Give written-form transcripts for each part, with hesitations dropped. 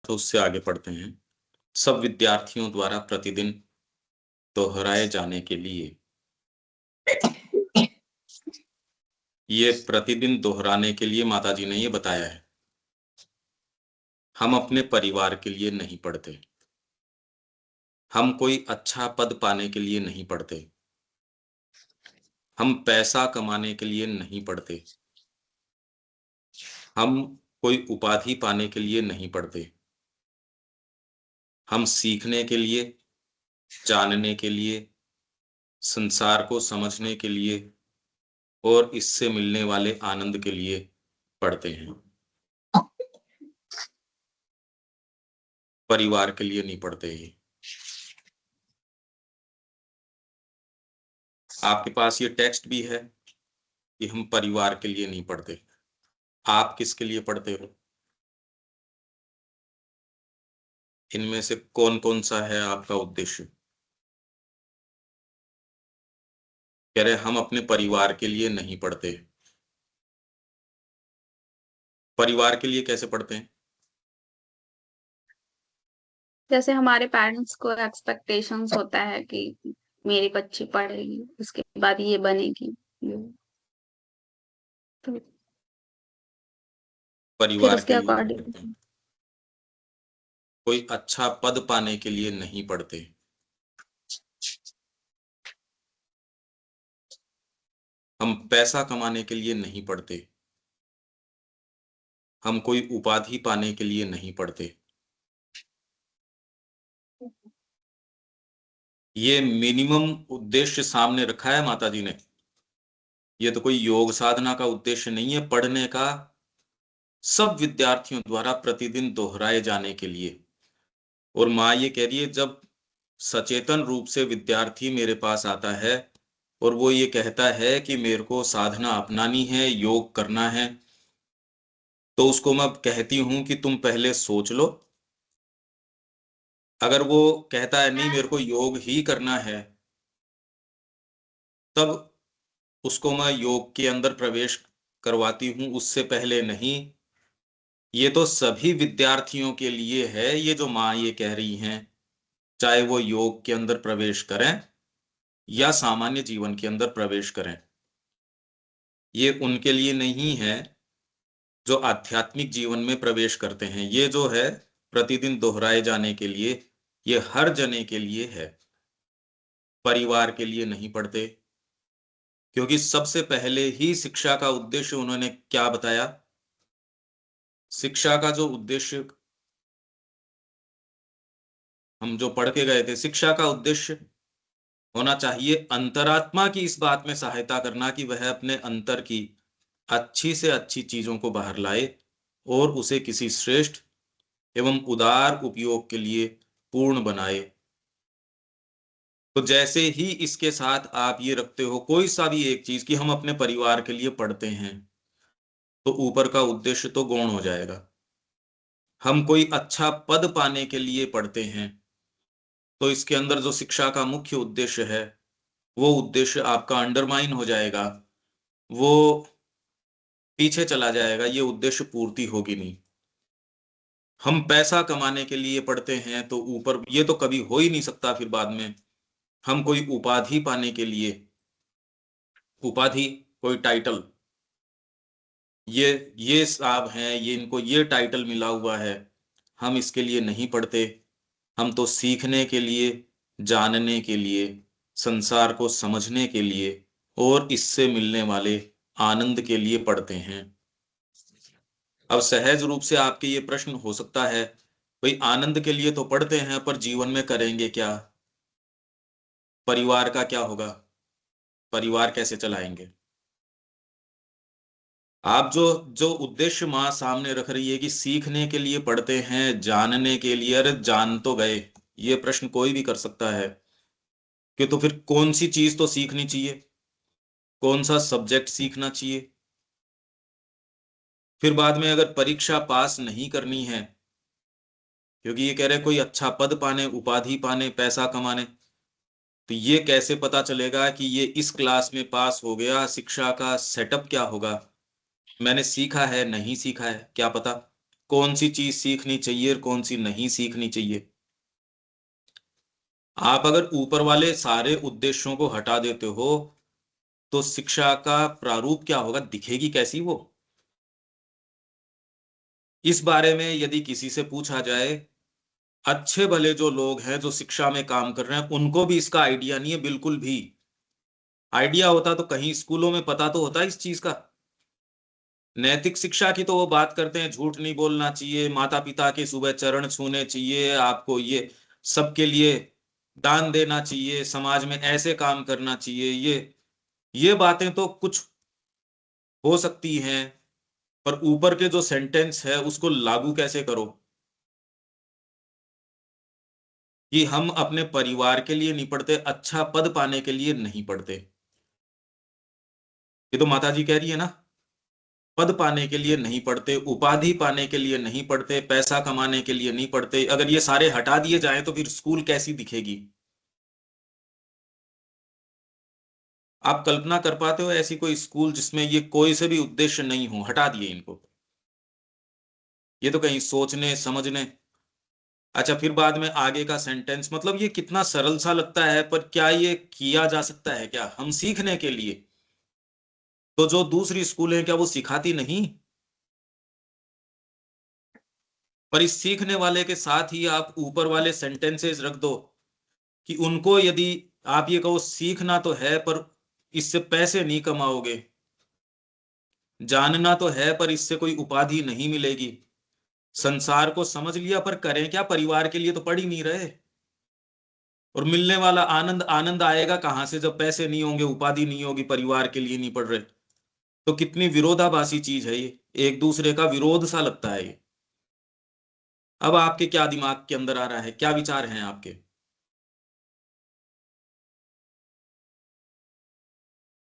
तो उससे आगे पढ़ते हैं। सब विद्यार्थियों द्वारा प्रतिदिन दोहराए जाने के लिए। ये प्रतिदिन दोहराने के लिए माताजी ने ये बताया है। हम अपने परिवार के लिए नहीं पढ़ते। हम कोई अच्छा पद पाने के लिए नहीं पढ़ते। हम पैसा कमाने के लिए नहीं पढ़ते। हम कोई उपाधि पाने के लिए नहीं पढ़ते। हम सीखने के लिए, जानने के लिए, संसार को समझने के लिए और इससे मिलने वाले आनंद के लिए पढ़ते हैं। परिवार के लिए नहीं पढ़ते। ये आपके पास ये टेक्स्ट भी है कि हम परिवार के लिए नहीं पढ़ते। आप किसके लिए पढ़ते हो? इनमें से कौन कौन सा है आपका उद्देश्य? कह रहे हम अपने परिवार के लिए नहीं पढ़ते। परिवार के लिए कैसे पढ़ते हैं? जैसे हमारे पेरेंट्स को एक्सपेक्टेशंस होता है कि मेरी बच्ची पढ़ेगी, उसके बाद ये बनेगी, तो फिर परिवार उसके के लिए नहीं अकॉर्डिंग। पढ़ते। कोई अच्छा पद पाने के लिए नहीं पढ़ते। हम पैसा कमाने के लिए नहीं पढ़ते। हम कोई उपाधि पाने के लिए नहीं पढ़ते। ये मिनिमम उद्देश्य सामने रखा है माता जी ने। ये तो कोई योग साधना का उद्देश्य नहीं है पढ़ने का। सब विद्यार्थियों द्वारा प्रतिदिन दोहराए जाने के लिए। और माँ ये कह रही है जब सचेतन रूप से विद्यार्थी मेरे पास आता है और वो ये कहता है कि मेरे को साधना अपनानी है, योग करना है, तो उसको मैं कहती हूं कि तुम पहले सोच लो। अगर वो कहता है नहीं मेरे को योग ही करना है, तब उसको मैं योग के अंदर प्रवेश करवाती हूं, उससे पहले नहीं। ये तो सभी विद्यार्थियों के लिए है ये जो माँ ये कह रही हैं, चाहे वो योग के अंदर प्रवेश करें या सामान्य जीवन के अंदर प्रवेश करें। ये उनके लिए नहीं है जो आध्यात्मिक जीवन में प्रवेश करते हैं। ये जो है प्रतिदिन दोहराए जाने के लिए, ये हर जने के लिए है। परिवार के लिए नहीं पढ़ते, क्योंकि सबसे पहले ही शिक्षा का उद्देश्य उन्होंने क्या बताया? शिक्षा का जो उद्देश्य हम जो पढ़ के गए थे, शिक्षा का उद्देश्य होना चाहिए अंतरात्मा की इस बात में सहायता करना कि वह अपने अंतर की अच्छी से अच्छी चीजों को बाहर लाए और उसे किसी श्रेष्ठ एवं उदार उपयोग के लिए पूर्ण बनाए। तो जैसे ही इसके साथ आप ये रखते हो कोई सा भी एक चीज कि हम अपने परिवार के लिए पढ़ते हैं, तो ऊपर का उद्देश्य तो गौण हो जाएगा। हम कोई अच्छा पद पाने के लिए पढ़ते हैं, तो इसके अंदर जो शिक्षा का मुख्य उद्देश्य है वो उद्देश्य आपका अंडरमाइन हो जाएगा, वो पीछे चला जाएगा, ये उद्देश्य पूर्ति होगी नहीं। हम पैसा कमाने के लिए पढ़ते हैं तो ऊपर ये तो कभी हो ही नहीं सकता फिर बाद में। हम कोई उपाधि पाने के लिए, उपाधि कोई टाइटल, ये साहब हैं, ये इनको ये टाइटल मिला हुआ है, हम इसके लिए नहीं पढ़ते। हम तो सीखने के लिए, जानने के लिए, संसार को समझने के लिए और इससे मिलने वाले आनंद के लिए पढ़ते हैं। अब सहज रूप से आपके ये प्रश्न हो सकता है, भाई आनंद के लिए तो पढ़ते हैं पर जीवन में करेंगे क्या? परिवार का क्या होगा? परिवार कैसे चलाएंगे? आप जो जो उद्देश्य माँ सामने रख रही है कि सीखने के लिए पढ़ते हैं, जानने के लिए, अरे जान तो गए, ये प्रश्न कोई भी कर सकता है कि तो फिर कौन सी चीज तो सीखनी चाहिए, कौन सा सब्जेक्ट सीखना चाहिए। फिर बाद में अगर परीक्षा पास नहीं करनी है, क्योंकि ये कह रहे कोई अच्छा पद पाने, उपाधि पाने, पैसा कमाने, तो ये कैसे पता चलेगा कि ये इस क्लास में पास हो गया? शिक्षा का सेटअप क्या होगा? मैंने सीखा है नहीं सीखा है क्या पता? कौन सी चीज सीखनी चाहिए और कौन सी नहीं सीखनी चाहिए। आप अगर ऊपर वाले सारे उद्देश्यों को हटा देते हो तो शिक्षा का प्रारूप क्या होगा, दिखेगी कैसी वो। इस बारे में यदि किसी से पूछा जाए, अच्छे भले जो लोग हैं जो शिक्षा में काम कर रहे हैं उनको भी इसका आइडिया नहीं है बिल्कुल भी। आइडिया होता तो कहीं स्कूलों में पता तो होता इस चीज का। नैतिक शिक्षा की तो वो बात करते हैं, झूठ नहीं बोलना चाहिए, माता पिता के सुबह चरण छूने चाहिए आपको, ये सबके लिए दान देना चाहिए, समाज में ऐसे काम करना चाहिए, ये बातें तो कुछ हो सकती हैं, पर ऊपर के जो सेंटेंस है उसको लागू कैसे करो। कि हम अपने परिवार के लिए नहीं पढ़ते, अच्छा पद पाने के लिए नहीं पढ़ते। ये तो माता जी कह रही है ना, पद पाने के लिए नहीं पढ़ते, उपाधि पाने के लिए नहीं पढ़ते, पैसा कमाने के लिए नहीं पढ़ते। अगर ये सारे हटा दिए जाएं तो फिर स्कूल कैसी दिखेगी। आप कल्पना कर पाते हो ऐसी कोई स्कूल जिसमें ये कोई से भी उद्देश्य नहीं हो, हटा दिए इनको। ये तो कहीं सोचने समझने। अच्छा, फिर बाद में आगे का सेंटेंस, मतलब ये कितना सरल सा लगता है, पर क्या ये किया जा सकता है क्या हम सीखने के लिए। तो जो दूसरी स्कूल है क्या वो सिखाती नहीं। पर इस सीखने वाले के साथ ही आप ऊपर वाले सेंटेंसेस रख दो कि उनको यदि आप ये कहो सीखना तो है पर इससे पैसे नहीं कमाओगे, जानना तो है पर इससे कोई उपाधि नहीं मिलेगी, संसार को समझ लिया पर करें क्या, परिवार के लिए तो पढ़ ही नहीं रहे। और मिलने वाला आनंद आनंद आएगा कहां से जब पैसे नहीं होंगे, उपाधि नहीं होगी, परिवार के लिए नहीं पढ़ रहे। तो कितनी विरोधाभासी चीज है ये, एक दूसरे का विरोध सा लगता है ये। अब आपके क्या दिमाग के अंदर आ रहा है, क्या विचार हैं आपके।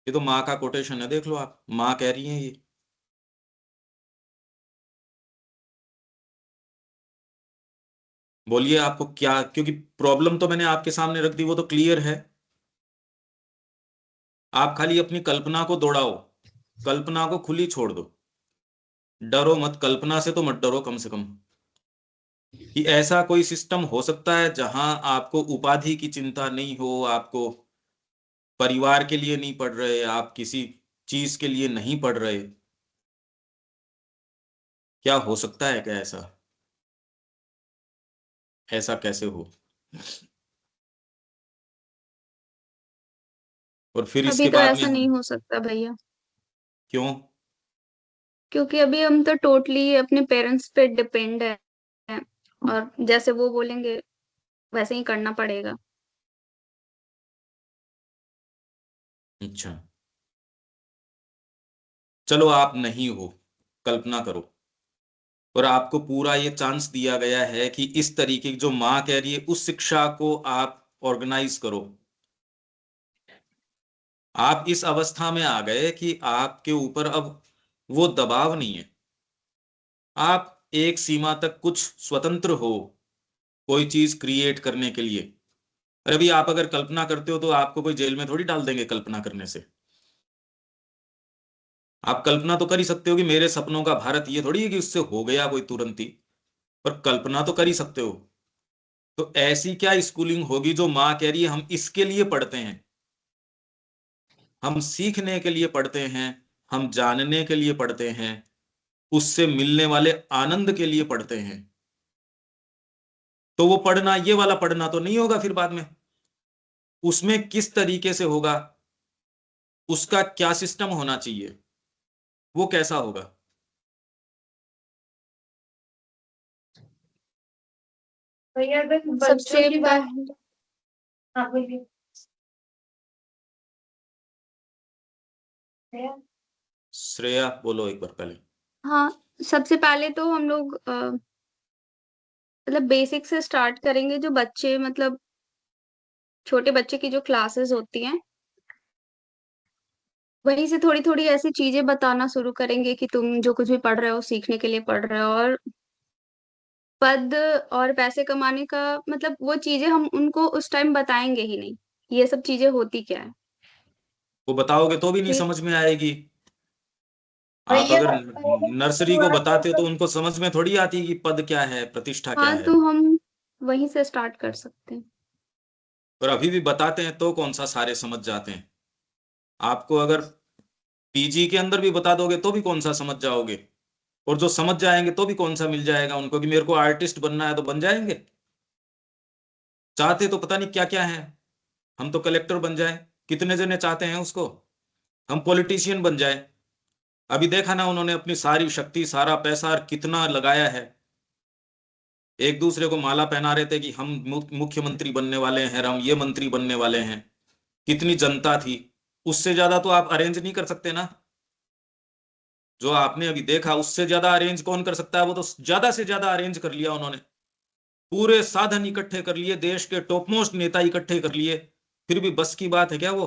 ये तो माँ का कोटेशन है, देख लो आप, माँ कह रही है ये। बोलिए आपको क्या, क्योंकि प्रॉब्लम तो मैंने आपके सामने रख दी, वो तो क्लियर है। आप खाली अपनी कल्पना को दौड़ाओ, कल्पना को खुली छोड़ दो। डरो मत, कल्पना से तो मत डरो कम से कम। कि ऐसा कोई सिस्टम हो सकता है जहां आपको उपाधि की चिंता नहीं हो, आपको परिवार के लिए नहीं पढ़ रहे, आप किसी चीज के लिए नहीं पढ़ रहे। क्या हो सकता है क्या ऐसा, ऐसा कैसे हो। और फिर अभी इसके तो बाद में ऐसा नहीं हो सकता भैया, क्यों। क्योंकि अभी हम तो टोटली अपने पेरेंट्स पे डिपेंड है, और जैसे वो बोलेंगे वैसे ही करना पड़ेगा। अच्छा, चलो आप नहीं हो, कल्पना करो, और आपको पूरा ये चांस दिया गया है कि इस तरीके की जो माँ कह रही है उस शिक्षा को आप ऑर्गेनाइज करो। आप इस अवस्था में आ गए कि आपके ऊपर अब वो दबाव नहीं है, आप एक सीमा तक कुछ स्वतंत्र हो कोई चीज क्रिएट करने के लिए। अरे अभी आप अगर कल्पना करते हो तो आपको कोई जेल में थोड़ी डाल देंगे कल्पना करने से। आप कल्पना तो कर ही सकते हो कि मेरे सपनों का भारत, ये थोड़ी है कि उससे हो गया कोई तुरंत ही, पर कल्पना तो कर ही सकते हो। तो ऐसी क्या स्कूलिंग होगी जो माँ कह रही है हम इसके लिए पढ़ते हैं, हम सीखने के लिए पढ़ते हैं, हम जानने के लिए पढ़ते हैं, उससे मिलने वाले आनंद के लिए पढ़ते हैं। तो वो पढ़ना, ये वाला पढ़ना तो नहीं होगा फिर बाद में। उसमें किस तरीके से होगा, उसका क्या सिस्टम होना चाहिए, वो कैसा होगा। भैया अगर बच्चों सबसे की बात, पहले हाँ बोलिए। श्रेया बोलो एक बार पहले। हाँ, सबसे पहले तो हम लोग मतलब बेसिक से स्टार्ट करेंगे, जो बच्चे मतलब छोटे बच्चे की जो क्लासेस होती हैं वहीं से थोड़ी थोड़ी ऐसी चीजें बताना शुरू करेंगे कि तुम जो कुछ भी पढ़ रहे हो सीखने के लिए पढ़ रहे हो, और पद और पैसे कमाने का मतलब वो चीजें हम उनको उस टाइम बताएंगे ही नहीं, ये सब चीजें होती क्या है। वो बताओगे तो भी नहीं ठीक। समझ में आएगी। आप अगर नर्सरी को बताते हो तो उनको समझ में थोड़ी आती कि पद क्या है, प्रतिष्ठा क्या हाँ, है। तो हम वहीं से स्टार्ट कर सकते हैं। और अभी भी बताते हैं तो कौन सा सारे समझ जाते हैं। आपको अगर पीजी के अंदर भी बता दोगे तो भी कौन सा समझ जाओगे। और जो समझ जाएंगे तो भी कौन सा मिल जाएगा उनको कि मेरे को आर्टिस्ट बनना है तो बन जाएंगे। चाहते तो पता नहीं क्या क्या है। हम तो कलेक्टर बन जाए, कितने जने चाहते हैं उसको। हम पॉलिटिशियन बन जाए। अभी देखा ना उन्होंने अपनी सारी शक्ति सारा पैसा और कितना लगाया है। एक दूसरे को माला पहना रहे थे कि हम मुख्यमंत्री बनने वाले हैं, हम ये मंत्री बनने वाले हैं। कितनी जनता थी। उससे ज्यादा तो आप अरेंज नहीं कर सकते ना। जो आपने अभी देखा उससे ज्यादा अरेंज कौन कर सकता है। वो तो ज्यादा से ज्यादा अरेंज कर लिया उन्होंने। पूरे साधन इकट्ठे कर लिए, देश के टॉप मोस्ट नेता इकट्ठे कर लिए। फिर भी बस की बात है क्या वो।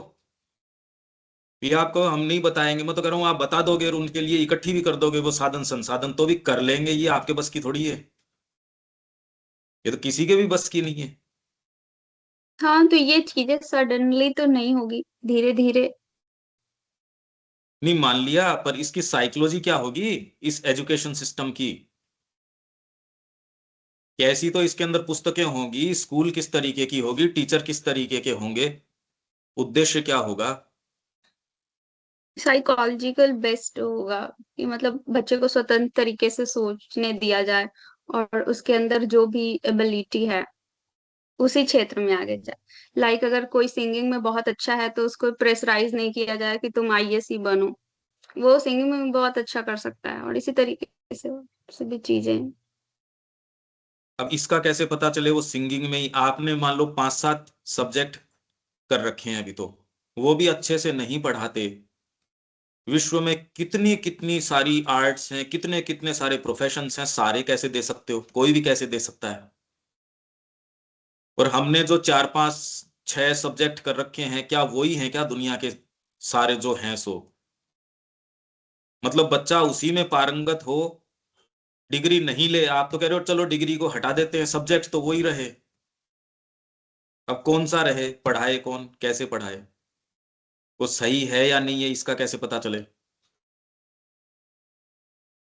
ये आपको हम नहीं बताएंगे, मैं तो कह रहा हूं आप बता दोगे और उनके लिए इकट्ठी भी कर दोगे वो साधन संसाधन तो भी कर लेंगे। ये आपके बस की थोड़ी है। ये तो किसी के भी बस की नहीं है। हाँ, तो ये चीजें सडनली तो नहीं होगी, धीरे धीरे। नहीं मान लिया, पर इसकी साइकोलॉजी क्या होगी इस एजुकेशन सिस्टम की। कैसी तो इसके अंदर पुस्तकें होंगी, स्कूल किस तरीके की होगी, टीचर किस तरीके के होंगे, उद्देश्य क्या होगा। साइकोलॉजिकल बेस्ट होगा कि मतलब बच्चे को स्वतंत्र तरीके से सोचने दिया जाए, और उसके अंदर जो भी एबिलिटी है उसी क्षेत्र में आगे जाए। लाइक अगर कोई सिंगिंग में बहुत अच्छा है तो उसको प्रेशराइज नहीं किया जाए कि तुम आईएएस ही बनो। वो सिंगिंग में भी बहुत अच्छा कर सकता है, और इसी तरीके से सभी चीजें। अब इसका कैसे पता चले वो सिंगिंग में ही। आपने मान लो 5-7 सब्जेक्ट कर रखे हैं अभी तो, वो भी अच्छे से नहीं पढ़ाते। विश्व में कितनी कितनी सारी आर्ट्स हैं, कितने कितने सारे प्रोफेशंस हैं, सारे कैसे दे सकते हो, कोई भी कैसे दे सकता है। और हमने जो 4-5-6 सब्जेक्ट कर रखे हैं, क्या वही हैं क्या दुनिया के सारे जो हैं सो। मतलब बच्चा उसी में पारंगत हो, डिग्री नहीं ले। आप तो कह रहे हो चलो डिग्री को हटा देते हैं, सब्जेक्ट तो वही रहे। अब कौन सा रहे, पढ़ाए कौन, कैसे पढ़ाए। वो सही है या नहीं है इसका कैसे पता चले।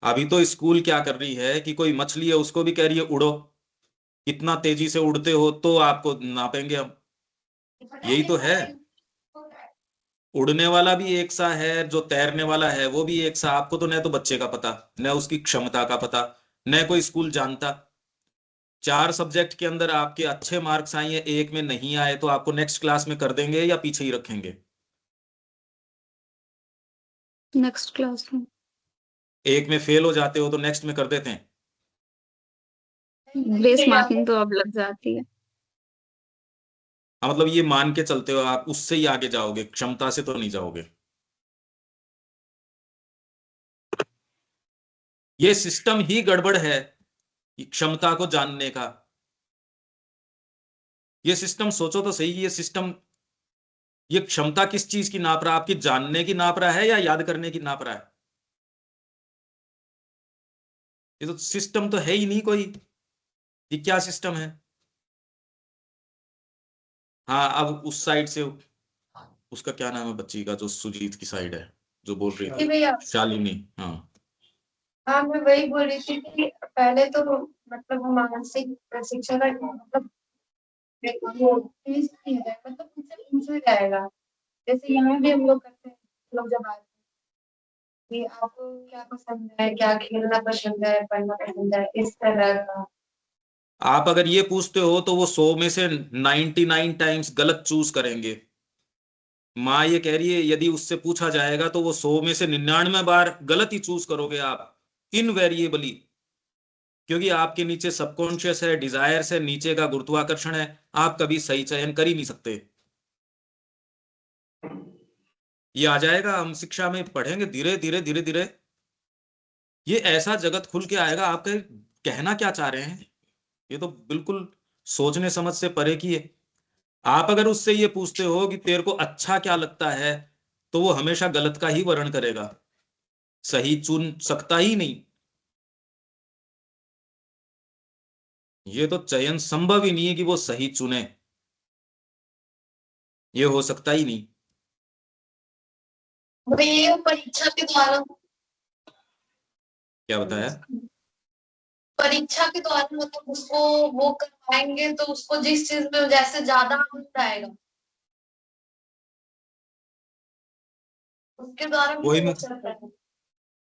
अभी तो स्कूल क्या कर रही है कि कोई मछली है उसको भी कह रही है उड़ो। कितना तेजी से उड़ते हो तो आपको नापेंगे हम। यही तो है। उड़ने वाला भी एक सा है, जो तैरने वाला है वो भी एक सा। आपको तो न तो बच्चे का पता, न उसकी क्षमता का पता, न कोई स्कूल जानता। 4 सब्जेक्ट के अंदर आपके अच्छे मार्क्स आए हैं, एक में नहीं आए तो आपको नेक्स्ट क्लास में कर देंगे या पीछे ही रखेंगे। नेक्स्ट क्लास में एक में फेल हो जाते हो तो नेक्स्ट में कर देते हैं। ग्रेस मार्किंग तो अब लग जाती है। हाँ, मतलब ये मान के चलते हो आप उससे ही आगे जाओगे, क्षमता से तो नहीं जाओगे। ये सिस्टम ही गड़बड़ है, ये क्षमता को जानने का। ये सिस्टम सोचो तो सही, ये सिस्टम, ये क्षमता किस चीज की नाप रहा है, आपकी जानने की नाप रहा है या याद करने की नाप रहा है। ये तो सिस्टम तो है ही नहीं कोई। ये क्या सिस्टम है। हाँ, अब उस साइड से उसका क्या नाम है बच्ची का, जो सुजीत की साइड है, जो बोल रही जी थी, भैया। शालिनी। हाँ। हाँ, मैं वही बोल रही थी कि पहले तो मतलब मानसिक प्रशिक्षण का मतलब वो फीस नहीं है, मतलब उनसे पूछा जाएगा। जैसे यहाँ भी हम लोग करते हैं, लोग जब आते हैं कि आपको क्या पसंद है, क्या खेलना पसंद है, पढ़ना पसंद है, इस तरह का। आप अगर ये पूछते हो तो वो 100 में से 99 टाइम्स गलत चूज करेंगे। माँ ये कह रही है यदि उससे पूछा जाएगा तो वो 100 में से 99 बार गलत ही चूज करोगे आप, इनवेरिएबली। क्योंकि आपके नीचे सबकॉन्शियस है, डिजायर्स है, नीचे का गुरुत्वाकर्षण है। आप कभी सही चयन कर ही नहीं सकते। ये आ जाएगा, हम शिक्षा में पढ़ेंगे धीरे धीरे धीरे धीरे। ये ऐसा जगत खुल के आएगा। आप कहना क्या चाह रहे हैं, ये तो बिल्कुल सोचने समझ से परे की है। आप अगर उससे ये पूछते हो कि तेरे को अच्छा क्या लगता है, तो वो हमेशा गलत का ही वर्ण करेगा, सही चुन सकता ही नहीं। ये तो चयन संभव ही नहीं है कि वो सही चुने। ये हो सकता ही नहीं। ये परीक्षा के द्वारा क्या बताया? परीक्षा के द्वारा मतलब उसको वो करवाएंगे तो उसको जिस चीज में जैसे ज्यादा आनंद आएगा उसके द्वारा भी वही वो मैं चलता है।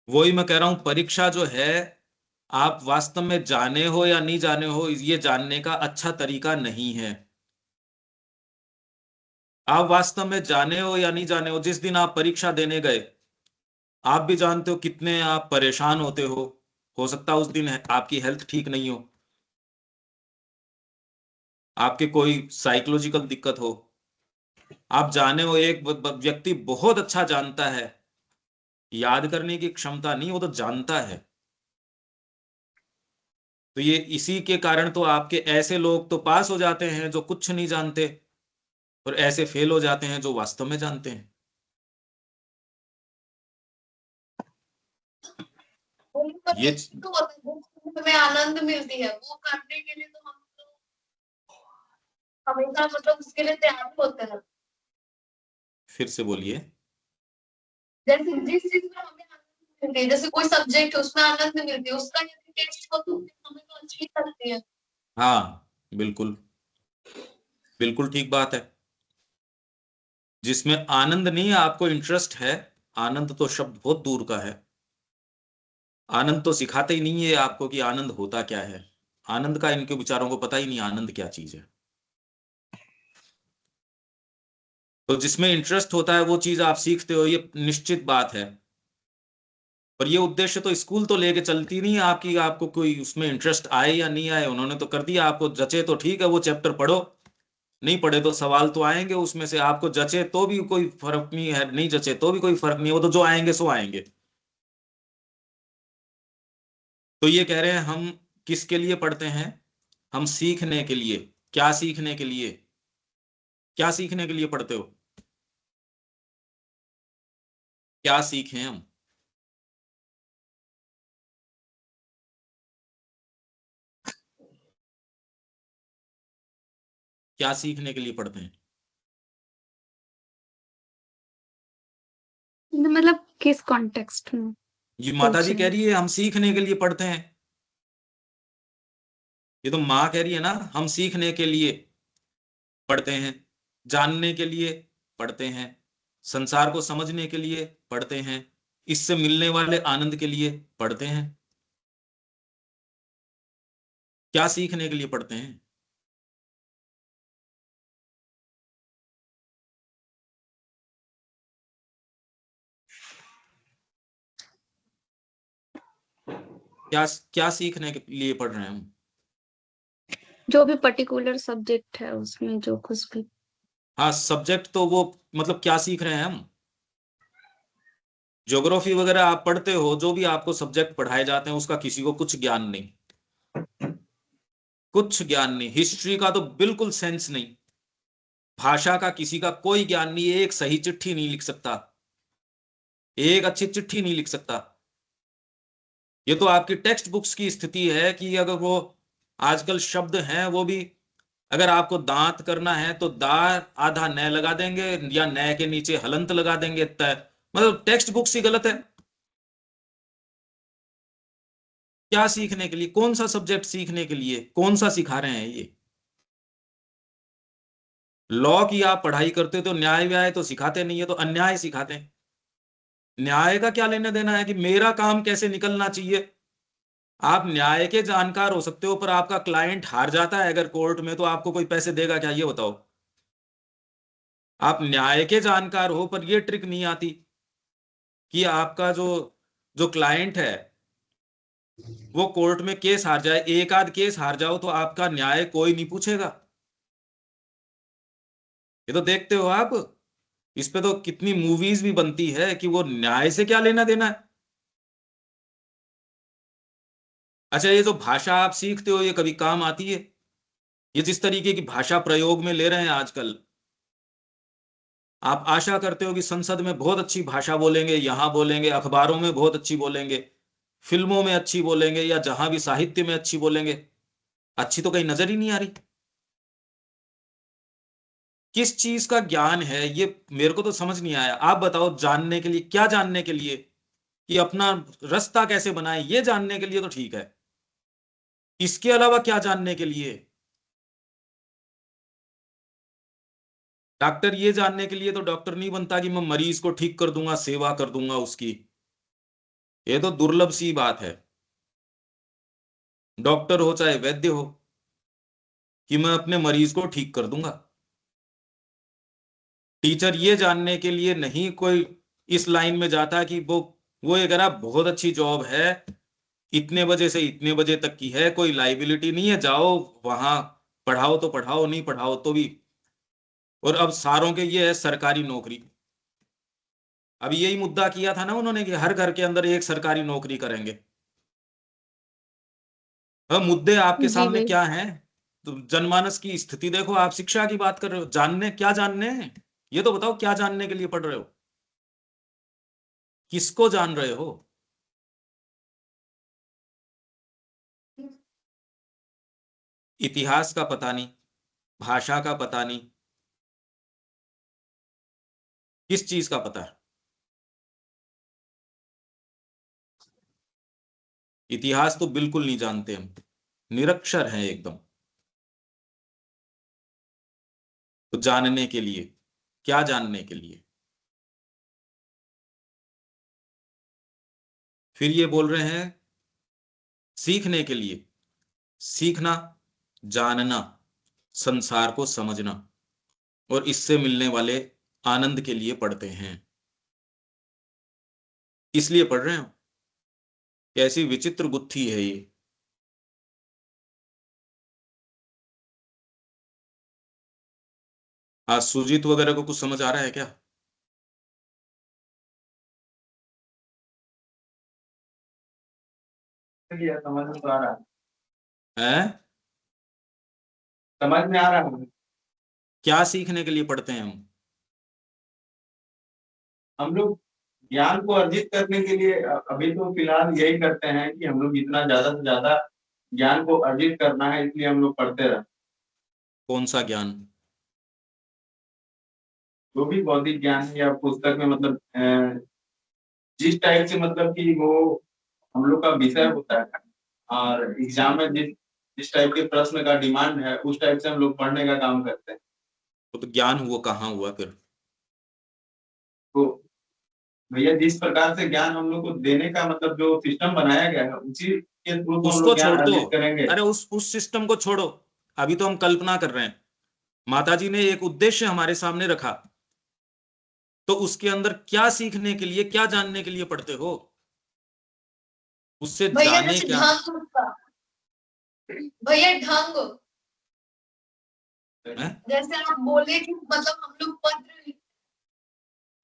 वही मैं कह रहा हूं, परीक्षा जो है आप वास्तव में जाने हो या नहीं जाने हो, ये जानने का अच्छा तरीका नहीं है। आप वास्तव में जाने हो या नहीं जाने हो, जिस दिन आप परीक्षा देने गए आप भी जानते हो कितने आप परेशान होते हो सकता है उस दिन आपकी हेल्थ ठीक नहीं हो, आपके कोई साइकोलॉजिकल दिक्कत हो। आप जाने हो एक व्यक्ति बहुत अच्छा जानता है, याद करने की क्षमता नहीं, वो तो जानता है। तो ये इसी के कारण तो आपके ऐसे लोग तो पास हो जाते हैं जो कुछ नहीं जानते, और ऐसे फेल हो जाते हैं जो वास्तव में जानते हैं। ये तो होता है, वो हमें आनंद मिलती है वो करने के लिए तो हम लोग हमेशा मतलब उसके लिए तैयार होते हैं। फिर से बोलिए। जैसे जिस चीज में हमें आनंद मिलती है, जैसे कोई सब्जेक्ट है उसमें आनंद मिलती है, उसका यदि टेस्ट हो तो हमें तो अच्छी लगती है। हाँ, बिल्कुल बिल्कुल ठीक बात है। जिसमें आनंद नहीं है, आपको इंटरेस्ट है, आनंद तो शब्द बहुत दूर का है। आनंद तो सिखाते ही नहीं है आपको कि आनंद होता क्या है। आनंद का इनके विचारों को पता ही नहीं आनंद क्या चीज है। तो जिसमें इंटरेस्ट होता है वो चीज आप सीखते हो, ये निश्चित बात है। पर ये उद्देश्य तो स्कूल तो लेके चलती नहीं है आपकी, आपको कोई उसमें इंटरेस्ट आए या नहीं आए, उन्होंने तो कर दिया, आपको जचे तो ठीक है वो चैप्टर पढ़ो, नहीं पढ़े तो सवाल तो आएंगे उसमें से, आपको जचे तो भी कोई फर्क नहीं है, नहीं जचे तो भी कोई फर्क नहीं है, वो तो जो आएंगे सो आएंगे। तो ये कह रहे हैं हम किसके लिए पढ़ते हैं? हम सीखने के लिए। क्या सीखने के लिए? क्या सीखने के लिए पढ़ते हो? क्या सीखें हम? क्या सीखने के लिए पढ़ते हैं? मतलब किस कॉन्टेक्स्ट में ये माता पूछ जी रहे कह हैं? रही है हम सीखने के लिए पढ़ते हैं। ये तो माँ कह रही है ना, हम सीखने के लिए पढ़ते हैं, जानने के लिए पढ़ते हैं, संसार को समझने के लिए पढ़ते हैं, इससे मिलने वाले आनंद के लिए पढ़ते हैं। क्या सीखने के लिए पढ़ते हैं? क्या क्या सीखने के लिए पढ़ रहे हैं हम? जो भी पर्टिकुलर सब्जेक्ट है उसमें जो कुछ भी। हाँ, सब्जेक्ट तो वो मतलब क्या सीख रहे हैं हम? ज्योग्राफी वगैरह आप पढ़ते हो, जो भी आपको सब्जेक्ट पढ़ाए जाते हैं उसका किसी को कुछ ज्ञान नहीं, कुछ ज्ञान नहीं। हिस्ट्री का तो बिल्कुल सेंस नहीं, भाषा का किसी का कोई ज्ञान नहीं, एक सही चिट्ठी नहीं लिख सकता, एक अच्छी चिट्ठी नहीं लिख सकता। ये तो आपकी टेक्स्ट बुक्स की स्थिति है कि अगर वो आजकल शब्द हैं वो भी, अगर आपको दांत करना है तो दा आधा न लगा देंगे, या न के नीचे हलंत लगा देंगे तय, मतलब टेक्स्ट बुक्स ही गलत है। क्या सीखने के लिए? कौन सा सब्जेक्ट सीखने के लिए? कौन सा सिखा रहे हैं ये? लॉ की आप पढ़ाई करते हो तो न्याय व्याय तो सिखाते नहीं है, तो अन्याय सिखाते हैं। न्याय का क्या लेना देना है कि मेरा काम कैसे निकलना चाहिए? आप न्याय के जानकार हो सकते हो, पर आपका क्लाइंट हार जाता है अगर कोर्ट में, तो आपको कोई पैसे देगा क्या, ये बताओ? आप न्याय के जानकार हो पर ये ट्रिक नहीं आती कि आपका जो जो क्लाइंट है वो कोर्ट में केस हार जाए, एक आध केस हार जाओ तो आपका न्याय कोई नहीं पूछेगा। ये तो देखते हो आप, इस पे तो कितनी मूवीज भी बनती है कि वो न्याय से क्या लेना देना है। अच्छा, ये जो भाषा आप सीखते हो ये कभी काम आती है? ये जिस तरीके की भाषा प्रयोग में ले रहे हैं आजकल, आप आशा करते हो कि संसद में बहुत अच्छी भाषा बोलेंगे, यहां बोलेंगे, अखबारों में बहुत अच्छी बोलेंगे, फिल्मों में अच्छी बोलेंगे, या जहां भी साहित्य में अच्छी बोलेंगे। अच्छी तो कहीं नजर ही नहीं आ रही। किस चीज का ज्ञान है ये मेरे को तो समझ नहीं आया। आप बताओ, जानने के लिए क्या? जानने के लिए कि अपना रास्ता कैसे बनाए, ये जानने के लिए तो ठीक है। इसके अलावा क्या जानने के लिए? डॉक्टर ये जानने के लिए तो डॉक्टर नहीं बनता कि मैं मरीज को ठीक कर दूंगा, सेवा कर दूंगा उसकी। ये तो दुर्लभ सी बात है। डॉक्टर हो चाहे वैद्य हो, कि मैं अपने मरीज को ठीक कर दूंगा। टीचर ये जानने के लिए नहीं कोई इस लाइन में जाता कि वो ये कह रहा बहुत अच्छी जॉब है, इतने बजे से इतने बजे तक की है, कोई लाइबिलिटी नहीं है, जाओ वहां पढ़ाओ तो पढ़ाओ, नहीं पढ़ाओ तो भी। और अब सारों के ये है सरकारी नौकरी। अब यही मुद्दा किया था ना उन्होंने कि हर घर के अंदर एक सरकारी नौकरी करेंगे। अब मुद्दे आपके जी सामने भाई। क्या हैं? तो जनमानस की स्थिति देखो। आप शिक्षा की बात कर रहे हो, जानने क्या जानने हैं? ये तो बताओ क्या जानने के लिए पढ़ रहे हो, किसको जान रहे हो? इतिहास का पता नहीं, भाषा का पता नहीं, किस चीज का पता है? इतिहास तो बिल्कुल नहीं जानते हम, निरक्षर हैं एकदम। तो जानने के लिए, क्या जानने के लिए? फिर ये बोल रहे हैं सीखने के लिए। सीखना, जानना, संसार को समझना और इससे मिलने वाले आनंद के लिए पढ़ते हैं। इसलिए पढ़ रहे हो। कैसी विचित्र गुत्थी है ये। आज सुजीत वगैरह को कुछ समझ आ रहा है क्या? लिया समझ में तो आ रहा है। है? समझ में आ रहा है। क्या सीखने के लिए पढ़ते हैं हम? हम लोग ज्ञान को अर्जित करने के लिए अभी तो फिलहाल यही करते हैं कि हम लोग जितना ज्यादा से ज्यादा ज्ञान को अर्जित करना है, इसलिए हम लोग पढ़ते रहते हैं। कौन सा ज्ञान? जो भी बौद्धिक ज्ञान है या पुस्तक में मतलब जिस टाइप से मतलब कि वो हम लोग का विषय होता है और एग्जाम में जिस जिस टाइप के प्रश्न का डिमांड है उस टाइप से हम लोग पढ़ने का काम करते हैं। तो ज्ञान हुआ कहाँ हुआ फिर? तो भैया जिस प्रकार से ज्ञान हम लोग को देने का मतलब जो सिस्टम बनाया गया है उसी के थ्रू तो हम उसको लोग ज्ञान छोड़ दो। अर्जित करेंगे। अरे उस सिस्टम को छोड़ो। अभी तो हम कल्पना कर रहे हैं। माताजी ने एक उद्देश्य हमारे सामने रखा, तो उसके अंदर क्या सीखने के लिए, क्या जानने के लिए पढ़ते हो? उससे भैया जाने जैसे क्या? ढंग उसका, भैया ढंग, है? जैसे आप बोले कि मतलब हम लोग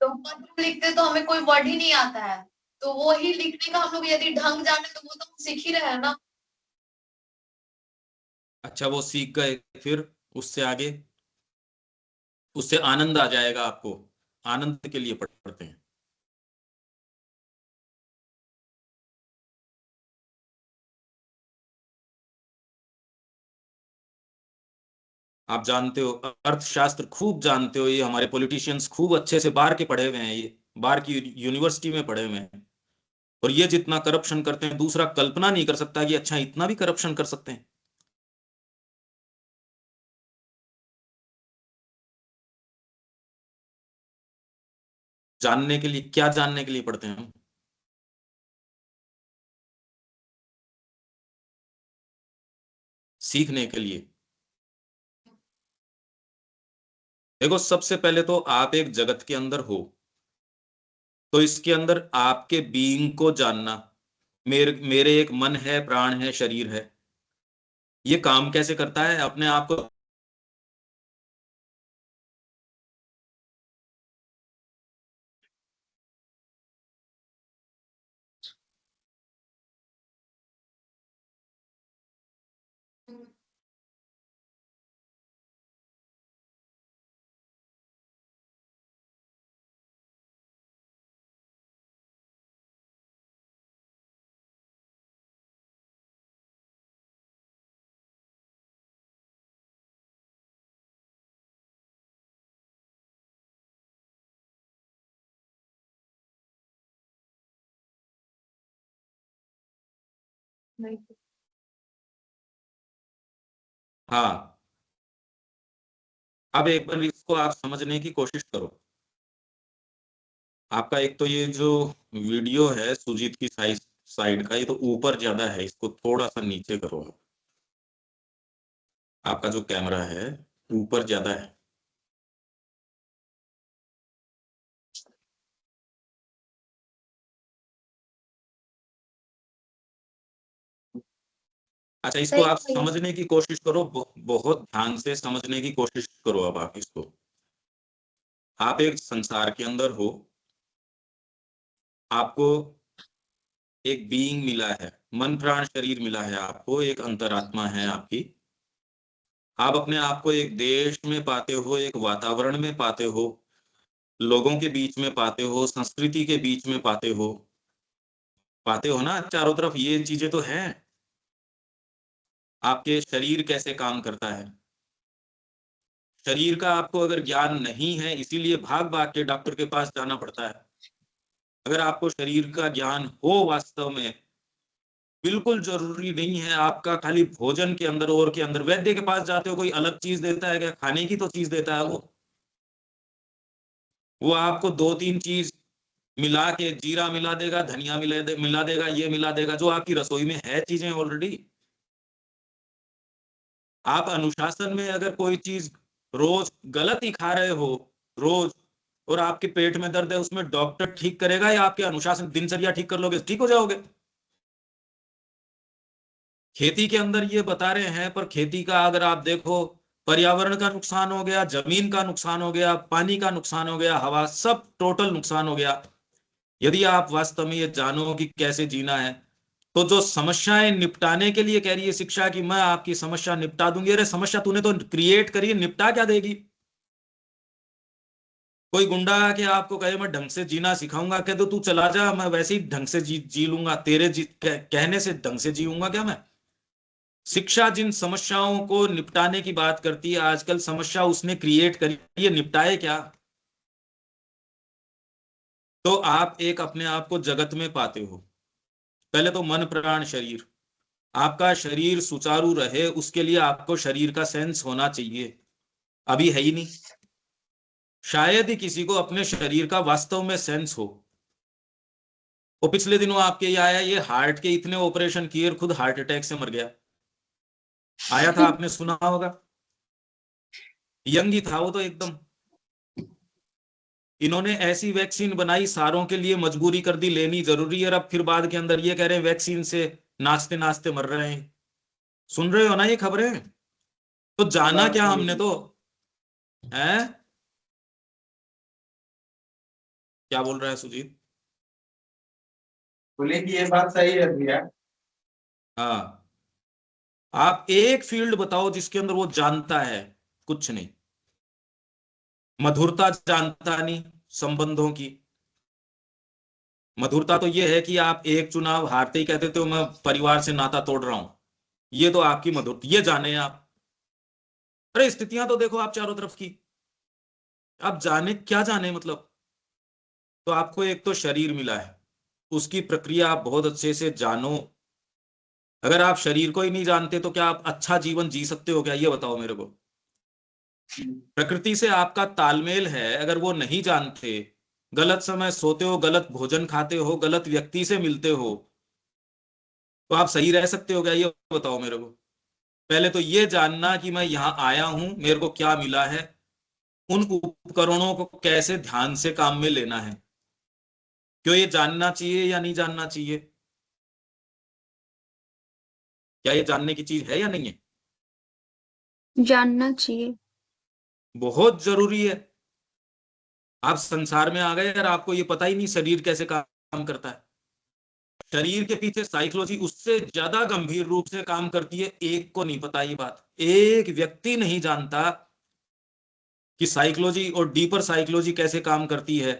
तो पत्र लिखते तो हमें कोई वर्ड ही नहीं आता है, तो वो ही लिखने का हम लोग यदि ढंग जाने तो वो तो हम सीख ही रहे हैं ना। अच्छा, वो सीख गए, फिर उससे आगे? उससे आनंद आ जाएगा आपको, आनंद के लिए पढ़ते हैं। आप जानते हो, अर्थशास्त्र खूब जानते हो, ये हमारे पॉलिटिशियंस खूब अच्छे से बाहर के पढ़े हुए हैं, ये बाहर की यूनिवर्सिटी में पढ़े हुए हैं। और ये जितना करप्शन करते हैं, दूसरा कल्पना नहीं कर सकता कि अच्छा इतना भी करप्शन कर सकते हैं। जानने के लिए, क्या जानने के लिए पढ़ते हैं हम? सीखने के लिए। देखो, सबसे पहले तो आप एक जगत के अंदर हो, तो इसके अंदर आपके बीइंग को जानना। मेरे मेरे एक मन है, प्राण है, शरीर है, ये काम कैसे करता है, अपने आप को नहीं। हाँ, अब एक बार इसको आप समझने की कोशिश करो। आपका एक तो ये जो वीडियो है सुजीत की साइड का, ये तो ऊपर ज्यादा है, इसको थोड़ा सा नीचे करो। आपका जो कैमरा है ऊपर ज्यादा है। अच्छा, इसको आप सही। समझने की कोशिश करो, बहुत ध्यान से समझने की कोशिश करो। अब आप इसको, आप एक संसार के अंदर हो, आपको एक बीइंग मिला है, मन प्राण शरीर मिला है, आपको एक अंतरात्मा है आपकी। आप अपने आप को एक देश में पाते हो, एक वातावरण में पाते हो, लोगों के बीच में पाते हो, संस्कृति के बीच में पाते हो ना, चारों तरफ ये चीजें तो हैं। आपके शरीर कैसे काम करता है, शरीर का आपको अगर ज्ञान नहीं है, इसीलिए भाग भाग के डॉक्टर के पास जाना पड़ता है। अगर आपको शरीर का ज्ञान हो वास्तव में, बिल्कुल जरूरी नहीं है आपका खाली भोजन के अंदर और के अंदर। वैद्य के पास जाते हो, कोई अलग चीज देता है क्या? खाने की तो चीज देता है वो आपको दो तीन चीज मिला के, जीरा मिला देगा, धनिया मिला देगा, ये मिला देगा, जो आपकी रसोई में है चीजें ऑलरेडी। आप अनुशासन में अगर कोई चीज रोज गलत ही खा रहे हो रोज, और आपके पेट में दर्द है, उसमें डॉक्टर ठीक करेगा या आपके अनुशासन दिनचर्या ठीक कर लोगे ठीक हो जाओगे? खेती के अंदर ये बता रहे हैं, पर खेती का अगर आप देखो, पर्यावरण का नुकसान हो गया, जमीन का नुकसान हो गया, पानी का नुकसान हो गया, हवा, सब टोटल नुकसान हो गया। यदि आप वास्तव में ये जानो कि कैसे जीना है, तो जो समस्याएं निपटाने के लिए कह रही है शिक्षा कि मैं आपकी समस्या निपटा दूंगी, अरे समस्या तूने तो क्रिएट करी है, निपटा क्या देगी? कोई गुंडा आके आपको कहे मैं ढंग से जीना सिखाऊंगा, कह दो तू चला जा, मैं वैसे ही ढंग से जी लूंगा, तेरे कहने से ढंग से जीऊंगा क्या मैं? शिक्षा जिन समस्याओं को निपटाने की बात करती है, आजकल समस्या उसने क्रिएट करी है, निपटाए क्या? तो आप एक अपने आप को जगत में पाते हो। पहले तो मन प्राण शरीर, आपका शरीर सुचारू रहे उसके लिए आपको शरीर का सेंस होना चाहिए, अभी है ही नहीं। शायद ही किसी को अपने शरीर का वास्तव में सेंस हो। वो पिछले दिनों आपके ये आया, ये हार्ट के इतने ऑपरेशन किए, खुद हार्ट अटैक से मर गया। आया था, आपने सुना होगा, यंग ही था वो तो एकदम। इन्होंने ऐसी वैक्सीन बनाई, सारों के लिए मजबूरी कर दी, लेनी जरूरी है। अब फिर बाद के अंदर ये कह रहे हैं वैक्सीन से नाचते नाचते मर रहे हैं। सुन रहे हो ना ये खबरें? तो जाना क्या हमने तो है। क्या बोल रहा है सुजीत? बोले कि ये बात सही है भैया। हाँ, आप एक फील्ड बताओ जिसके अंदर वो जानता है, कुछ नहीं। मधुरता जानता नहीं संबंधों की। मधुरता तो ये है कि आप एक चुनाव हारते ही कहते हो मैं परिवार से नाता तोड़ रहा हूं, ये तो आपकी मधुरता, ये जाने आप। अरे स्थितियां तो देखो आप चारों तरफ की, आप जाने क्या जाने मतलब। तो आपको एक तो शरीर मिला है, उसकी प्रक्रिया आप बहुत अच्छे से जानो। अगर आप शरीर को ही नहीं जानते तो क्या आप अच्छा जीवन जी सकते हो क्या? ये बताओ मेरे को। प्रकृति से आपका तालमेल है, अगर वो नहीं जानते, गलत समय सोते हो, गलत भोजन खाते हो, गलत व्यक्ति से मिलते हो, तो आप सही रह सकते हो क्या? ये बताओ मेरे को। पहले तो ये जानना कि मैं यहां आया हूं, मेरे को क्या मिला है, उन उपकरणों को कैसे ध्यान से काम में लेना है। क्यों ये जानना चाहिए या नहीं जानना चाहिए? क्या ये जानने की चीज है या नहीं है? जानना चाहिए। बहुत जरूरी है। आप संसार में आ गए और आपको ये पता ही नहीं शरीर कैसे काम करता है। शरीर के पीछे साइकोलॉजी उससे ज्यादा गंभीर रूप से काम करती है, एक को नहीं पता ये बात। एक व्यक्ति नहीं जानता कि साइकोलॉजी और डीपर साइकोलॉजी कैसे काम करती है,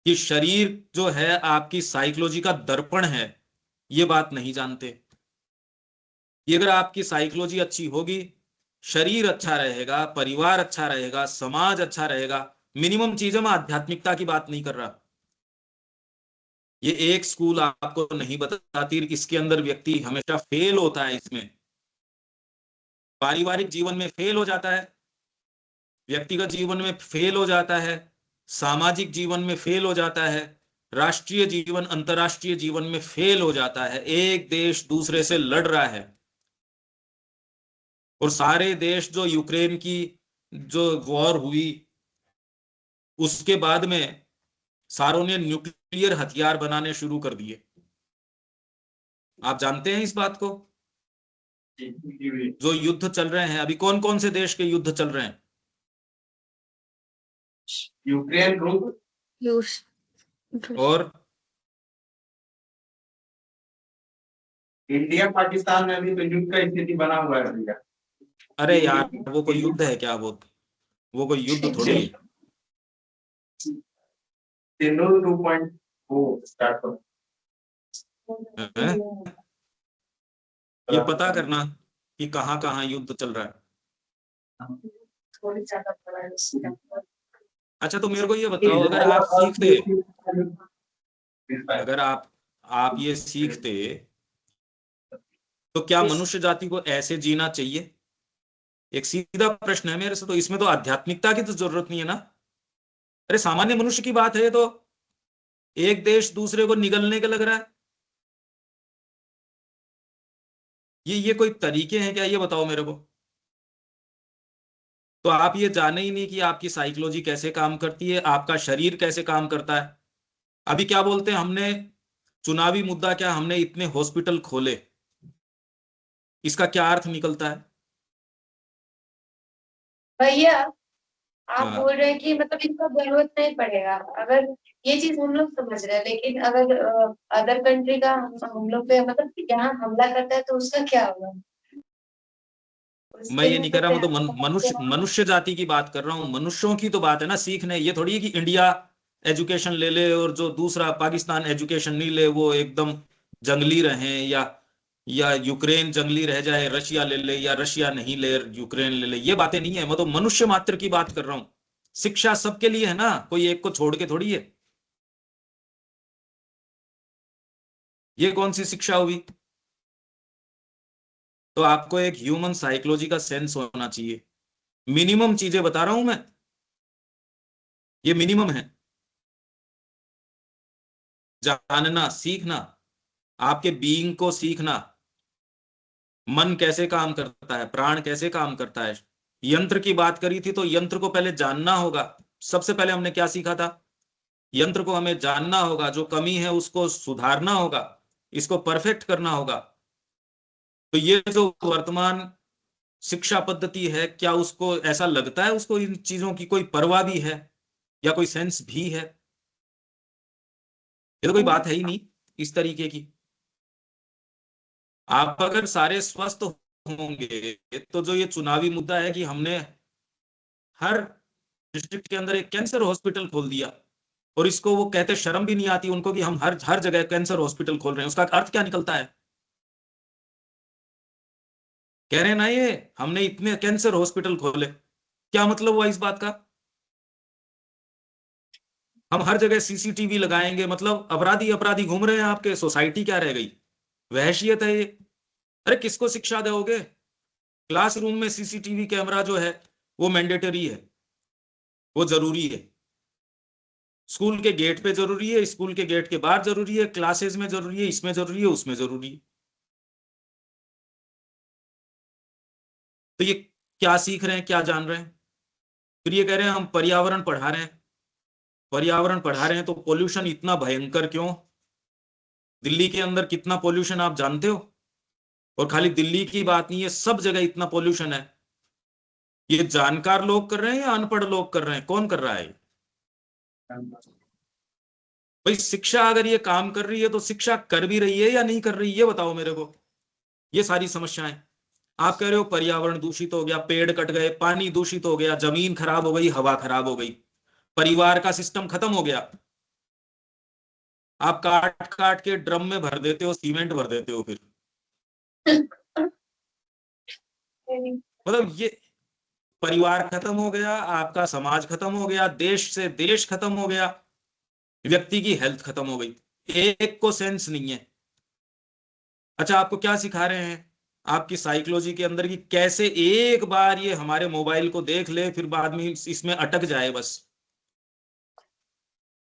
कि शरीर जो है आपकी साइकोलॉजी का दर्पण है, ये बात नहीं जानते। ये अगर आपकी साइकोलॉजी अच्छी होगी, शरीर अच्छा रहेगा, परिवार अच्छा रहेगा, समाज अच्छा रहेगा। मिनिमम चीजें, मैं आध्यात्मिकता की बात नहीं कर रहा, ये एक स्कूल आपको नहीं बताती, इसके अंदर व्यक्ति हमेशा फेल होता है। इसमें पारिवारिक जीवन में फेल हो जाता है, व्यक्तिगत जीवन में फेल हो जाता है, सामाजिक जीवन में फेल हो जाता है, राष्ट्रीय जीवन अंतर्राष्ट्रीय जीवन में फेल हो जाता है। एक देश दूसरे से लड़ रहा है, और सारे देश जो यूक्रेन की जो वॉर हुई उसके बाद में सारों ने न्यूक्लियर हथियार बनाने शुरू कर दिए। आप जानते हैं इस बात को? जो युद्ध चल रहे हैं अभी, कौन कौन से देश के युद्ध चल रहे हैं? यूक्रेन, रूस और इंडिया पाकिस्तान में भी तो युद्ध का स्थिति बना हुआ है भैया। अरे यार, वो कोई युद्ध है क्या? वो कोई युद्ध थोड़ी है। सिंदूर 2.0 स्टार्ट करो। हैं? ये पता करना कि कहाँ कहाँ युद्ध चल रहा है। थोड़ी ज्यादा बड़ा है। अच्छा, तो मेरे को ये बताओ, अगर आप ये सीखते तो क्या मनुष्य जाति को ऐसे जीना चाहिए? एक सीधा प्रश्न है मेरे से। तो इसमें तो आध्यात्मिकता की तो जरूरत नहीं है ना। अरे सामान्य मनुष्य की बात है, तो एक देश दूसरे को निगलने का लग रहा है। ये कोई तरीके हैं क्या? ये बताओ मेरे को। तो आप ये जाने ही नहीं कि आपकी साइकोलॉजी कैसे काम करती है, आपका शरीर कैसे काम करता है। अभी क्या बोलते हैं, हमने चुनावी मुद्दा क्या, हमने इतने हॉस्पिटल खोले, इसका क्या अर्थ निकलता है? भैया आप हाँ। बोल रहे हैं कि मतलब इसका जरूरत नहीं पड़ेगा, अगर ये चीज हम लोग समझ रहे हैं, लेकिन अगर अदर कंट्री का हम लोग पे मतलब कि यहाँ हमला करता है तो उसका क्या होगा? मैं उसके ये लिए नहीं तो कर रहा, मैं तो फिर मनुष्य जाति की बात कर रहा हूँ। मनुष्यों की तो बात है ना सीखने। ये थोड़ी है कि इंडिया एजुकेशन ले ले और जो दूसरा पाकिस्तान एजुकेशन नहीं ले वो एकदम जंगली रहे, या यूक्रेन जंगली रह जाए, रशिया ले ले, या रशिया नहीं ले यूक्रेन ले ले। ये बातें नहीं है। मैं तो मनुष्य मात्र की बात कर रहा हूँ। शिक्षा सबके लिए है ना, कोई एक को छोड़ के थोड़ी है। ये कौन सी शिक्षा हुई? तो आपको एक ह्यूमन साइकोलॉजी का सेंस होना चाहिए। मिनिमम चीजें बता रहा हूं मैं, ये मिनिमम है। जानना, सीखना, आपके बीइंग को सीखना, मन कैसे काम करता है, प्राण कैसे काम करता है। यंत्र की बात करी थी, तो यंत्र को पहले जानना होगा। सबसे पहले हमने क्या सीखा था? यंत्र को हमें जानना होगा, जो कमी है उसको सुधारना होगा, इसको परफेक्ट करना होगा। तो ये जो वर्तमान शिक्षा पद्धति है, क्या उसको ऐसा लगता है उसको इन चीजों की कोई परवाह भी है, या कोई सेंस भी है? ये तो कोई बात है ही नहीं इस तरीके की। आप अगर सारे स्वस्थ होंगे, तो जो ये चुनावी मुद्दा है कि हमने हर डिस्ट्रिक्ट के अंदर एक कैंसर हॉस्पिटल खोल दिया, और इसको वो कहते शर्म भी नहीं आती उनको कि हम हर हर जगह कैंसर हॉस्पिटल खोल रहे हैं, उसका अर्थ क्या निकलता है? कह रहे हैं ना ये, हमने इतने कैंसर हॉस्पिटल खोले, क्या मतलब हुआ इस बात का? हम हर जगह सीसीटीवी लगाएंगे, मतलब अपराधी अपराधी घूम रहे हैं आपके, सोसाइटी क्या रह गई? वहशियत है ये। अरे किसको शिक्षा दोगे? क्लासरूम में सीसीटीवी कैमरा जो है वो मैंडेटरी है, वो जरूरी है। स्कूल के गेट पे जरूरी है, स्कूल के गेट के बाहर जरूरी है, क्लासेस में जरूरी है, इसमें जरूरी है, उसमें जरूरी है। तो ये क्या सीख रहे हैं, क्या जान रहे हैं? फिर ये कह रहे हैं हम पर्यावरण पढ़ा रहे हैं। पर्यावरण पढ़ा रहे हैं तो पोल्यूशन इतना भयंकर क्यों? दिल्ली के अंदर कितना पोल्यूशन आप जानते हो? और खाली दिल्ली की बात नहीं है, सब जगह इतना पोल्यूशन है। ये जानकार लोग कर रहे हैं या अनपढ़ लोग कर रहे हैं? कौन कर रहा है? भाई शिक्षा अगर ये काम कर रही है तो शिक्षा कर भी रही है या नहीं कर रही, ये बताओ मेरे को। ये सारी समस्याएं आप कह रहे हो, पर्यावरण दूषित हो गया, पेड़ कट गए, पानी दूषित हो गया, जमीन खराब हो गई, हवा खराब हो गई, परिवार का सिस्टम खत्म हो गया। आप काट काट के ड्रम में भर देते हो, सीमेंट भर देते हो। फिर मतलब ये परिवार खत्म हो गया, आपका समाज खत्म हो गया, देश से देश खत्म हो गया, व्यक्ति की हेल्थ खत्म हो गई। एक को सेंस नहीं है। अच्छा, आपको क्या सिखा रहे हैं? आपकी साइकोलॉजी के अंदर की कैसे एक बार ये हमारे मोबाइल को देख ले, फिर बाद में इसमें अटक जाए, बस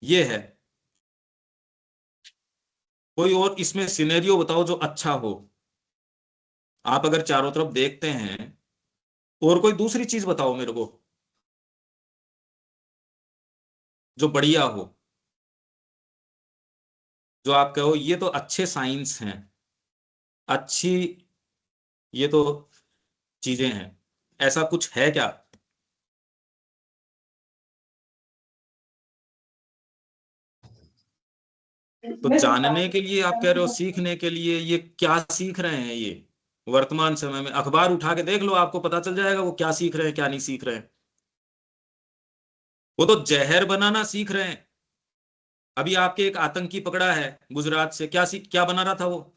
ये है। कोई और इसमें सिनेरियो बताओ जो अच्छा हो। आप अगर चारों तरफ देखते हैं, और कोई दूसरी चीज बताओ मेरे को जो बढ़िया हो, जो आप कहो ये तो अच्छे साइंस हैं, अच्छी ये तो चीजें हैं। ऐसा कुछ है क्या? तो जानने के लिए आप कह रहे हो, सीखने के लिए, ये क्या सीख रहे हैं ये? वर्तमान समय में अखबार उठा के देख लो, आपको पता चल जाएगा वो क्या सीख रहे हैं क्या नहीं सीख रहे हैं। वो तो जहर बनाना सीख रहे हैं। अभी आपके एक आतंकी पकड़ा है गुजरात से, क्या बना रहा था वो?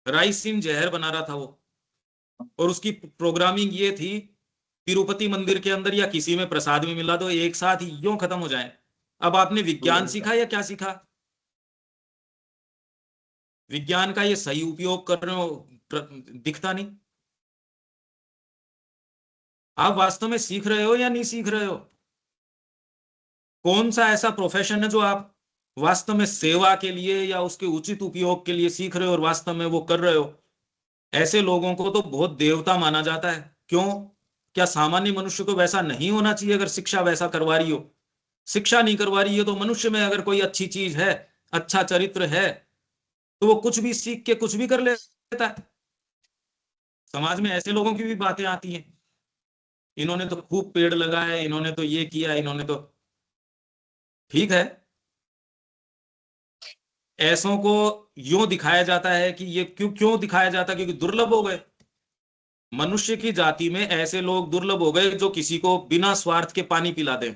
राइसिन जहर बना रहा था वो। और उसकी प्रोग्रामिंग ये थी, तिरुपति मंदिर के अंदर या किसी में प्रसाद में मिला दो, एक साथ ही यूं खत्म हो जाए। अब आपने विज्ञान सीखा या क्या सीखा? विज्ञान का ये सही उपयोग कर रहे हो दिखता नहीं। आप वास्तव में सीख रहे हो या नहीं सीख रहे हो? कौन सा ऐसा प्रोफेशन है जो आप वास्तव में सेवा के लिए या उसके उचित उपयोग के लिए सीख रहे हो और वास्तव में वो कर रहे हो? ऐसे लोगों को तो बहुत देवता माना जाता है। क्यों? क्या सामान्य मनुष्य को वैसा नहीं होना चाहिए? अगर शिक्षा वैसा करवा रही हो, शिक्षा नहीं करवा रही है, तो मनुष्य में अगर कोई अच्छी चीज है, अच्छा चरित्र है, तो वो कुछ भी सीख के कुछ भी कर लेता है। समाज में ऐसे लोगों की भी बातें आती हैं, इन्होंने तो खूब पेड़ लगाए, इन्होंने तो ये किया, इन्होंने तो, ठीक है। ऐसों को यूं दिखाया जाता है कि ये क्यों क्यों दिखाया जाता है? क्योंकि दुर्लभ हो गए। मनुष्य की जाति में ऐसे लोग दुर्लभ हो गए जो किसी को बिना स्वार्थ के पानी पिला दें,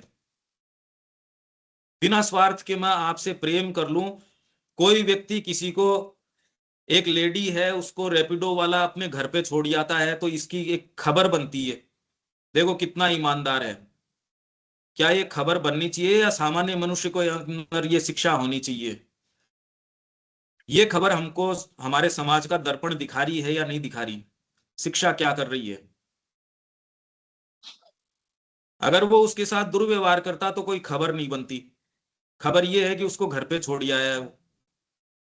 बिना स्वार्थ के मैं आपसे प्रेम कर लूं। कोई व्यक्ति किसी को, एक लेडी है उसको रैपिडो वाला अपने घर पे छोड़ जाता है, तो इसकी एक खबर बनती है, देखो कितना ईमानदार है। क्या ये खबर बननी चाहिए या सामान्य मनुष्य को अंदर ये शिक्षा होनी चाहिए? ये खबर हमको हमारे समाज का दर्पण दिखा रही है या नहीं दिखा रही? शिक्षा क्या कर रही है? अगर वो उसके साथ दुर्व्यवहार करता तो कोई खबर नहीं बनती। खबर ये है कि उसको घर पे छोड़ आया है वो।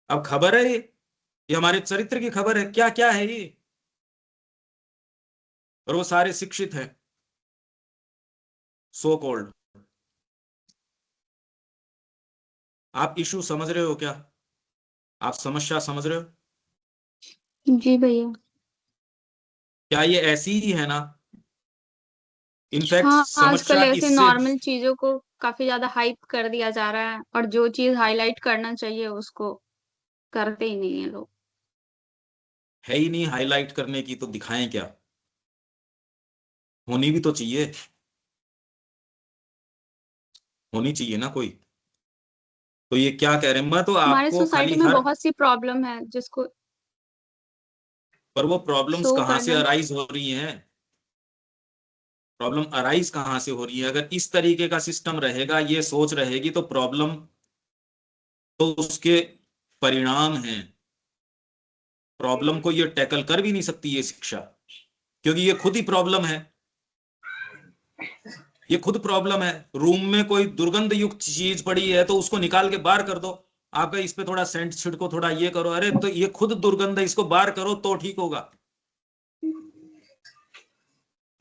अब खबर है ये हमारे चरित्र की खबर है, क्या क्या है ये? और वो सारे शिक्षित हैं, सो कॉल्ड। आप इशू समझ रहे हो क्या? आप समस्या समझ रहे हो? जी भैया। क्या ये ऐसी ही है ना? इनफैक्ट हाँ, आजकल समस्या ऐसे इससे, नॉर्मल चीजों को काफी ज्यादा हाइप कर दिया जा रहा है, और जो चीज हाईलाइट करना चाहिए उसको करते ही नहीं है लोग। है ही नहीं हाईलाइट करने की, तो दिखाएं क्या? होनी भी तो चाहिए, होनी चाहिए ना कोई। तो ये क्या कह रहे हैं, मैं तो हमारे आपको खाली सोसाइटी में हर, बहुत सी प्रॉब्लम है जिसको पर वो प्रॉब्लम्स शो कहाँ से करना। अराइज हो रही हैं? प्रॉब्लम अराइज कहाँ से हो रही है? अगर इस तरीके का सिस्टम रहेगा, ये सोच रहेगी, तो प्रॉब्लम तो उसके परिणाम हैं। प्रॉब्लम को ये टैकल कर भी नहीं सकती ये शिक्षा, क्योंकि ये खुद ही प्रॉब्लम है। ये खुद प्रॉब्लम है। रूम में कोई दुर्गंध युक्त चीज पड़ी है तो उसको निकाल के बाहर कर दो। आपका इस पे थोड़ा सेंट छिड़को, थोड़ा ये करो, अरे तो ये खुद दुर्गंध है, इसको बाहर करो तो ठीक होगा।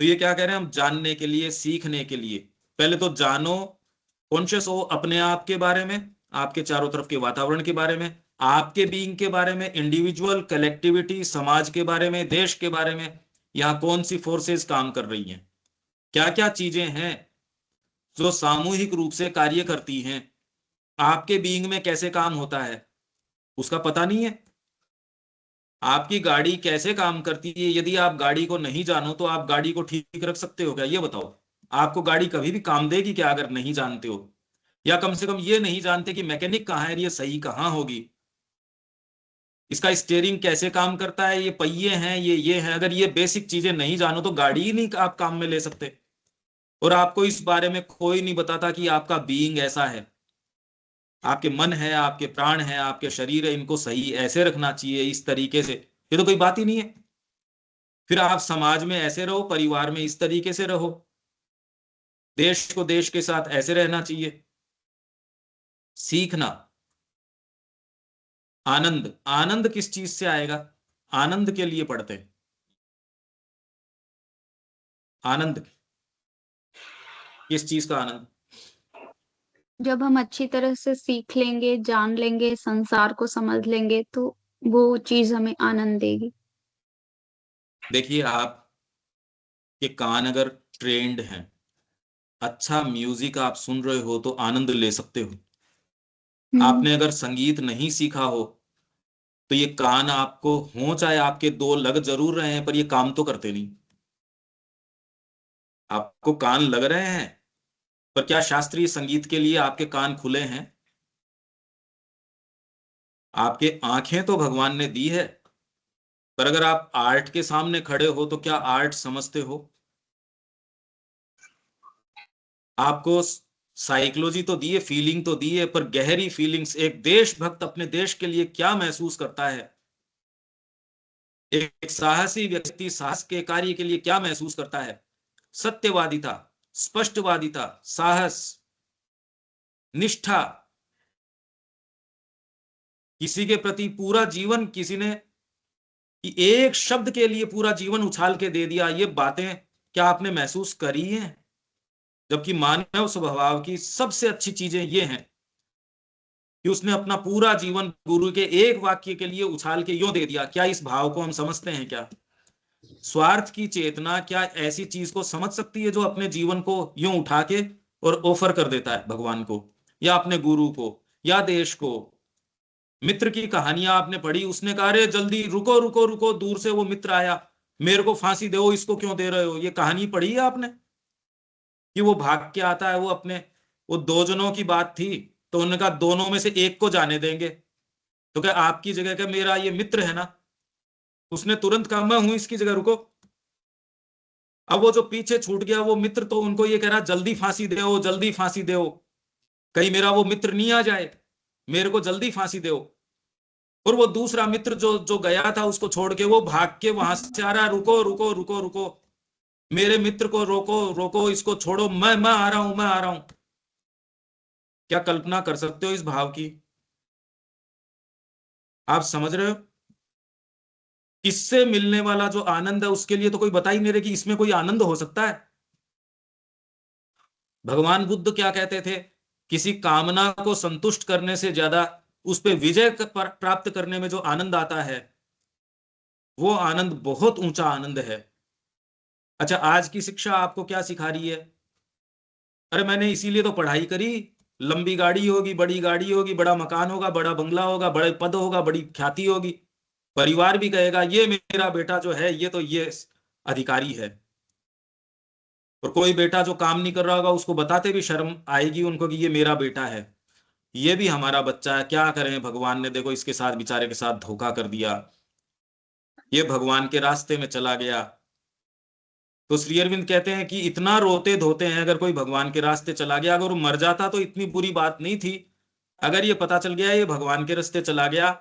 तो ये क्या कह रहे हैं हम? जानने के लिए, सीखने के लिए पहले तो जानो, कॉन्शियस हो अपने आप के बारे में, आपके चारों तरफ के वातावरण के बारे में, आपके बीइंग के बारे में, इंडिविजुअल, कलेक्टिविटी, समाज के बारे में, देश के बारे में। यहाँ कौन सी फोर्सेस काम कर रही हैं, क्या क्या चीजें हैं जो सामूहिक रूप से कार्य करती हैं, आपके बीइंग में कैसे काम होता है उसका पता नहीं है। आपकी गाड़ी कैसे काम करती है, यदि आप गाड़ी को नहीं जानो तो आप गाड़ी को ठीक रख सकते हो क्या? ये बताओ। आपको गाड़ी कभी भी काम देगी क्या अगर नहीं जानते हो? या कम से कम ये नहीं जानते कि मैकेनिक कहाँ है, ये सही कहाँ होगी, इसका स्टीयरिंग कैसे काम करता है, ये पहिए हैं, ये हैं। अगर ये बेसिक चीजें नहीं जानो तो गाड़ी ही नहीं आप काम में ले सकते। और आपको इस बारे में कोई नहीं बताता कि आपका बीइंग ऐसा है। आपके मन है, आपके प्राण है, आपके शरीर है, इनको सही ऐसे रखना चाहिए, इस तरीके से। ये तो कोई बात ही नहीं है। फिर आप समाज में ऐसे रहो, परिवार में इस तरीके से रहो, देश को देश के साथ ऐसे रहना चाहिए। सीखना, आनंद, आनंद किस चीज से आएगा? आनंद के लिए पढ़ते हैं। आनंद किस चीज का आनंद? जब हम अच्छी तरह से सीख लेंगे, जान लेंगे, संसार को समझ लेंगे, तो वो चीज हमें आनंद देगी। देखिए, आप के कान अगर ट्रेंड हैं, अच्छा म्यूजिक आप सुन रहे हो तो आनंद ले सकते हो। आपने अगर संगीत नहीं सीखा हो तो ये कान आपको हो चाहे आपके दो लग जरूर रहे हैं, पर ये काम तो करते नहीं। आपको कान लग रहे हैं, पर क्या शास्त्रीय संगीत के लिए आपके कान खुले हैं? आपके आंखें तो भगवान ने दी है, पर अगर आप आर्ट के सामने खड़े हो तो क्या आर्ट समझते हो? आपको साइकोलॉजी तो दी है, फीलिंग तो दी है, पर गहरी फीलिंग्स, एक देशभक्त अपने देश के लिए क्या महसूस करता है, एक साहसी व्यक्ति साहस के कार्य के लिए क्या महसूस करता है, सत्यवादिता, स्पष्टवादिता, साहस, निष्ठा, किसी के प्रति पूरा जीवन, किसी ने कि एक शब्द के लिए पूरा जीवन उछाल के दे दिया, ये बातें क्या आपने महसूस करी हैं? जबकि मानव स्वभाव की सबसे अच्छी चीजें ये हैं कि उसने अपना पूरा जीवन गुरु के एक वाक्य के लिए उछाल के यूं दे दिया। क्या इस भाव को हम समझते हैं? क्या स्वार्थ की चेतना क्या ऐसी चीज को समझ सकती है जो अपने जीवन को यूं उठा के और ऑफर कर देता है भगवान को, या अपने गुरु को, या देश को? मित्र की कहानियां आपने पढ़ी, उसने कहा अरे जल्दी रुको रुको रुको, दूर से वो मित्र आया, मेरे को फांसी दो, इसको क्यों दे रहे हो? ये कहानी पढ़ी है आपने? कि वो भाग के आता है, वो अपने, वो दो जनों की बात थी, तो उन्होंने कहा दोनों में से एक को जाने देंगे। तो क्या आपकी जगह क्या मेरा ये मित्र है ना, उसने तुरंत कहा मैं हूं इसकी जगह, रुको। अब वो जो पीछे छूट गया वो मित्र, तो उनको ये कह रहा जल्दी फांसी दो, जल्दी फांसी दो, कहीं मेरा वो मित्र नहीं आ जाए, मेरे को जल्दी फांसी दो। और वो दूसरा मित्र जो जो गया था उसको छोड़ के वो भाग के वहां से आ रहा, रुको रुको रुको रुको, मेरे मित्र को रोको रोको, इसको छोड़ो, मैं आ रहा हूं, मैं आ रहा हूं। क्या कल्पना कर सकते हो इस भाव की? आप समझ रहे हो? इससे मिलने वाला जो आनंद है उसके लिए तो कोई बता ही नहीं रहे कि इसमें कोई आनंद हो सकता है। भगवान बुद्ध क्या कहते थे? किसी कामना को संतुष्ट करने से ज्यादा उस पे विजय प्राप्त करने में जो आनंद आता है, वो आनंद बहुत ऊंचा आनंद है। अच्छा, आज की शिक्षा आपको क्या सिखा रही है? अरे मैंने इसीलिए तो पढ़ाई करी, लंबी गाड़ी होगी, बड़ी गाड़ी होगी, बड़ा मकान होगा, बड़ा बंगला होगा, बड़े पद होगा, बड़ी ख्याति होगी, परिवार भी कहेगा ये मेरा बेटा जो है ये तो ये अधिकारी है। और कोई बेटा जो काम नहीं कर रहा होगा उसको बताते भी शर्म आएगी उनको कि ये मेरा बेटा है, ये भी हमारा बच्चा है, क्या करें, भगवान ने देखो इसके साथ, बेचारे के साथ धोखा कर दिया, ये भगवान के रास्ते में चला गया। तो श्री अरविंद कहते हैं कि इतना रोते धोते हैं अगर कोई भगवान के रास्ते चला गया, अगर वो मर जाता तो इतनी बुरी बात नहीं थी, अगर ये पता चल गया ये भगवान के रास्ते चला गया,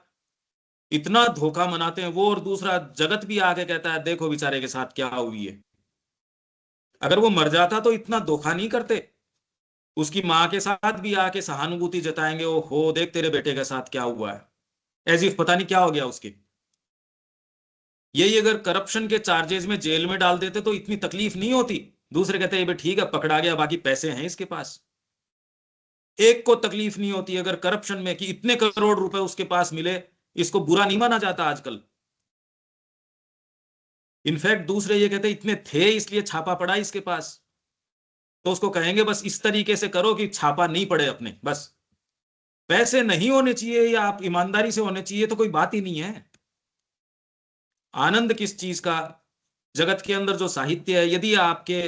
इतना धोखा मनाते हैं वो। और दूसरा जगत भी आके कहता है देखो बेचारे के साथ क्या हुई है। अगर वो मर जाता तो इतना धोखा नहीं करते, उसकी माँ के साथ भी आके सहानुभूति जताएंगे, ओ हो देख तेरे बेटे के साथ क्या हुआ है, एज इफ पता नहीं क्या हो गया उसके। यही अगर करप्शन के चार्जेस में जेल में डाल देते तो इतनी तकलीफ नहीं होती। दूसरे कहते हैं ठीक है पकड़ा गया, बाकी पैसे हैं इसके पास। एक को तकलीफ नहीं होती अगर करप्शन में कि इतने करोड़ रुपए उसके पास मिले, इसको बुरा नहीं माना जाता आजकल। इनफैक्ट दूसरे ये कहते इतने थे इसलिए छापा पड़ा इसके पास, तो उसको कहेंगे बस इस तरीके से करो कि छापा नहीं पड़े अपने, बस पैसे नहीं होने चाहिए या आप ईमानदारी से होने चाहिए, तो कोई बात ही नहीं है। आनंद किस चीज का? जगत के अंदर जो साहित्य है, यदि आपके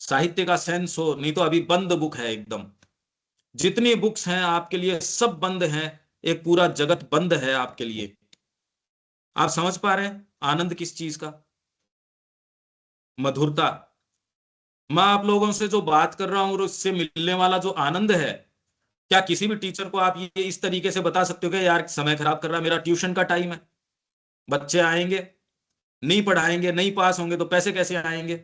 साहित्य का सेंस हो, नहीं तो अभी बंद बुक है एकदम, जितनी बुक्स हैं आपके लिए सब बंद हैं, एक पूरा जगत बंद है आपके लिए। आप समझ पा रहे हैं आनंद किस चीज का? मधुरता। मैं आप लोगों से जो बात कर रहा हूं और उससे मिलने वाला जो आनंद है, क्या किसी भी टीचर को आप ये इस तरीके से बता सकते हो कि यार समय खराब कर रहा, मेरा ट्यूशन का टाइम है, बच्चे आएंगे, नहीं पढ़ाएंगे, नहीं पास होंगे तो पैसे कैसे आएंगे?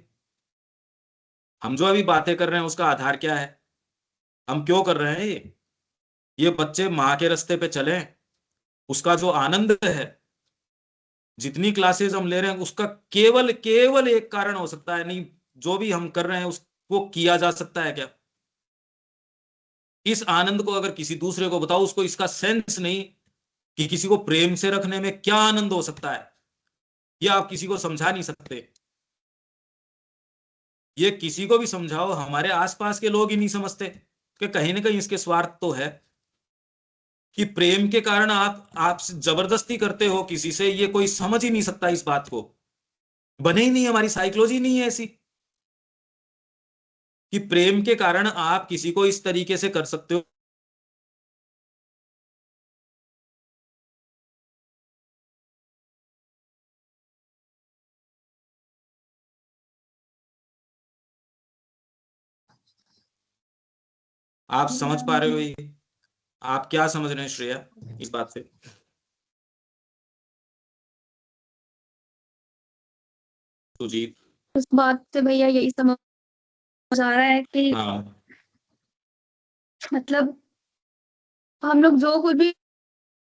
हम जो अभी बातें कर रहे हैं उसका आधार क्या है? हम क्यों कर रहे हैं ये बच्चे माँ के रास्ते पे चले, उसका जो आनंद है, जितनी क्लासेस हम ले रहे हैं उसका केवल केवल एक कारण हो सकता है, नहीं जो भी हम कर रहे हैं उसको किया जा सकता है क्या? इस आनंद को अगर किसी दूसरे को बताओ, उसको इसका सेंस नहीं कि किसी को प्रेम से रखने में क्या आनंद हो सकता है, ये आप किसी को समझा नहीं सकते। ये किसी को भी समझाओ, हमारे आसपास के लोग ही नहीं समझते कि कहीं ना कहीं इसके स्वार्थ तो है कि प्रेम के कारण आप जबरदस्ती करते हो किसी से, ये कोई समझ ही नहीं सकता इस बात को, बने ही नहीं, हमारी साइकोलॉजी नहीं है ऐसी कि प्रेम के कारण आप किसी को इस तरीके से कर सकते हो। आप समझ पा रहे हो ये? आप क्या समझ रहे हैं श्रेया इस बात से? सुजीत? उस बात से भैया यही समझ आ रहा है कि हाँ, मतलब हम लोग जो कुछ भी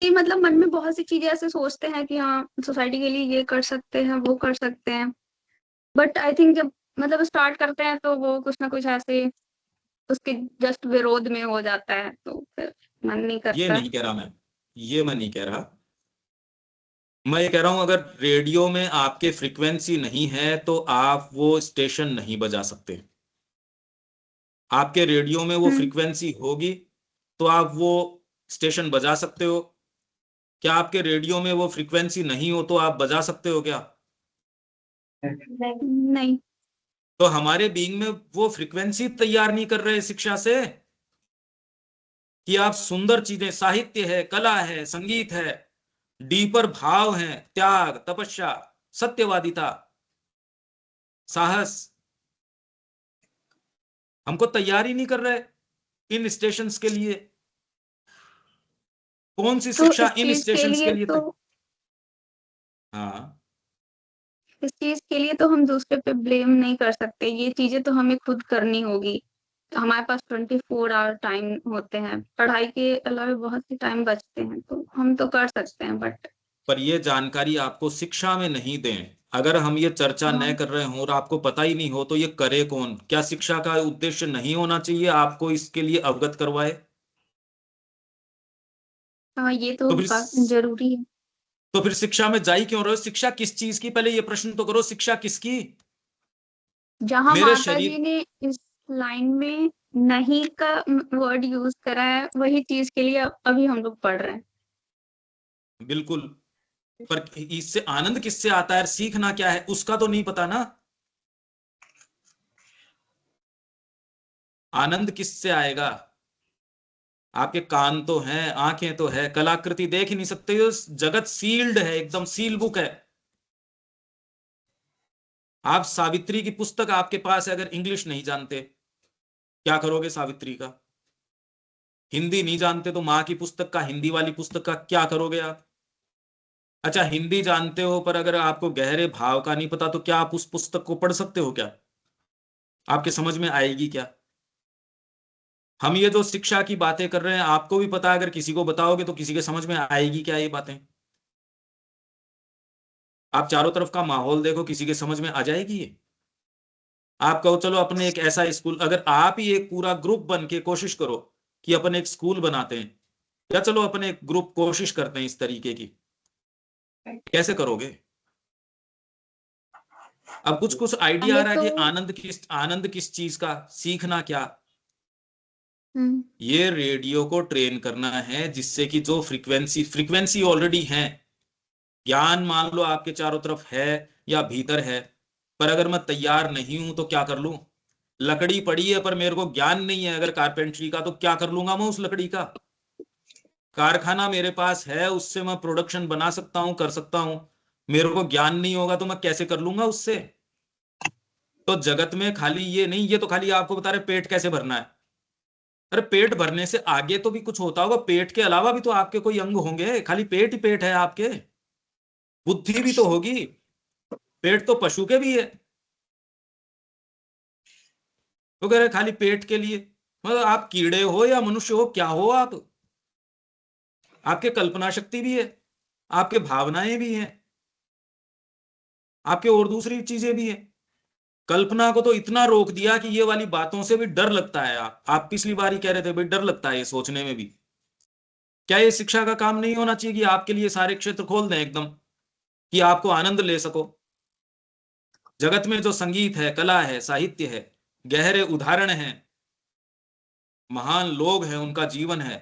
मतलब मन में बहुत सी चीजें ऐसे सोचते हैं कि हाँ सोसाइटी के लिए ये कर सकते हैं, वो कर सकते हैं, बट आई थिंक जब मतलब स्टार्ट करते हैं तो वो कुछ ना कुछ ऐसे उसके जस्ट विरोध में हो जाता है, तो फिर मन नहीं ये करता। नहीं कह रहा मैं, ये मैं नहीं कह रहा। मैं ये कह रहा हूं अगर रेडियो में आपके फ्रीक्वेंसी नहीं है तो आप वो स्टेशन नहीं बजा सकते। आपके रेडियो में वो फ्रीक्वेंसी होगी तो आप वो स्टेशन बजा सकते हो। क्या आपके रेडियो में वो फ्रीक्वेंसी नहीं हो तो आप बजा सकते हो क्या? नहीं। तो हमारे बीइंग में वो फ्रीक्वेंसी तैयार नहीं कर रहे शिक्षा से कि आप सुंदर चीजें, साहित्य है, कला है, संगीत है, डीपर भाव है, त्याग, तपस्या, सत्यवादिता, साहस, हमको तैयार ही नहीं कर रहे इन स्टेशंस के लिए। कौन सी तो शिक्षा इन स्टेशंस के लिए हाँ, इस चीज के लिए तो हम दूसरे पे ब्लेम नहीं कर सकते, ये चीजें तो हमें खुद करनी होगी। हमारे पास 24 आवर टाइम होते हैं, पढ़ाई के अलावा बहुत से टाइम बचते हैं, तो हम तो कर सकते हैं, बट पर ये जानकारी आपको शिक्षा में नहीं दें, अगर हम ये चर्चा न कर रहे हों और आपको पता ही नहीं हो तो ये करे कौन? क्या शिक्षा का उद्देश्य नहीं होना चाहिए आपको इसके लिए अवगत करवाए? हाँ ये तो तो फिर जरूरी है। तो फिर शिक्षा में जा ही क्यों रहे हो? शिक्षा किस चीज की, पहले ये प्रश्न तो करो, शिक्षा किसकी? जहाँ मेरे माता जी शरीर, ने इस लाइन में नहीं का वर्ड यूज करा है, वही चीज के लिए अभी हम लोग पढ़ रहे हैं। बिल्कुल, पर इससे आनंद किससे आता है, सीखना क्या है उसका तो नहीं पता ना। आनंद किससे आएगा? आपके कान तो हैं, आंखें तो है, कलाकृति देख ही नहीं सकते हो, जगत सील्ड है, एकदम सील बुक है। आप सावित्री की पुस्तक आपके पास है, अगर इंग्लिश नहीं जानते क्या करोगे सावित्री का? हिंदी नहीं जानते तो माँ की पुस्तक का, हिंदी वाली पुस्तक का क्या करोगे आप? अच्छा हिंदी जानते हो पर अगर आपको गहरे भाव का नहीं पता तो क्या आप उस पुस्तक को पढ़ सकते हो क्या? आपके समझ में आएगी क्या? हम ये जो शिक्षा की बातें कर रहे हैं आपको भी पता है, अगर किसी को बताओगे तो किसी के समझ में आएगी क्या ये बातें? आप चारों तरफ का माहौल देखो, किसी के समझ में आ जाएगी ये? आप कहो चलो अपने एक ऐसा स्कूल, अगर आप ही एक पूरा ग्रुप बन के कोशिश करो कि अपन एक स्कूल बनाते हैं, या चलो अपने एक ग्रुप कोशिश करते हैं इस तरीके की, कैसे करोगे? अब कुछ कुछ आइडिया आ पहले रहा है तो कि आनंद किस चीज का, सीखना क्या? हम्म ये रेडियो को ट्रेन करना है जिससे कि जो फ्रीक्वेंसी ऑलरेडी है, ज्ञान मान लो आपके चारों तरफ है या भीतर है, पर अगर मैं तैयार नहीं हूं तो क्या कर लूं? लकड़ी पड़ी है पर मेरे को ज्ञान नहीं है अगर कारपेंट्री का, तो क्या कर लूंगा मैं उस लकड़ी का? कारखाना मेरे पास है, उससे मैं प्रोडक्शन बना सकता हूं, कर सकता हूं, मेरे को ज्ञान नहीं होगा तो मैं कैसे कर लूंगा उससे? तो जगत में खाली ये नहीं, ये तो खाली आपको बता रहे पेट कैसे भरना है, अरे पेट भरने से आगे तो भी कुछ होता होगा, पेट के अलावा भी तो आपके कोई अंग होंगे, खाली पेट ही पेट है आपके, बुद्धि भी तो होगी, पेट तो पशु के भी है। तो कह रहे खाली पेट के लिए, मतलब आप कीड़े हो या मनुष्य हो, क्या हो आप? आपके कल्पना शक्ति भी है, आपके भावनाएं भी हैं, आपके और दूसरी चीजें भी हैं। कल्पना को तो इतना रोक दिया कि ये वाली बातों से भी डर लगता है। आप पिछली बार ही कह रहे थे भाई डर लगता है ये सोचने में भी। क्या ये शिक्षा का काम नहीं होना चाहिए कि आपके लिए सारे क्षेत्र खोल दें एकदम, कि आपको आनंद ले सको? जगत में जो संगीत है, कला है, साहित्य है, गहरे उदाहरण हैं, महान लोग हैं, उनका जीवन है,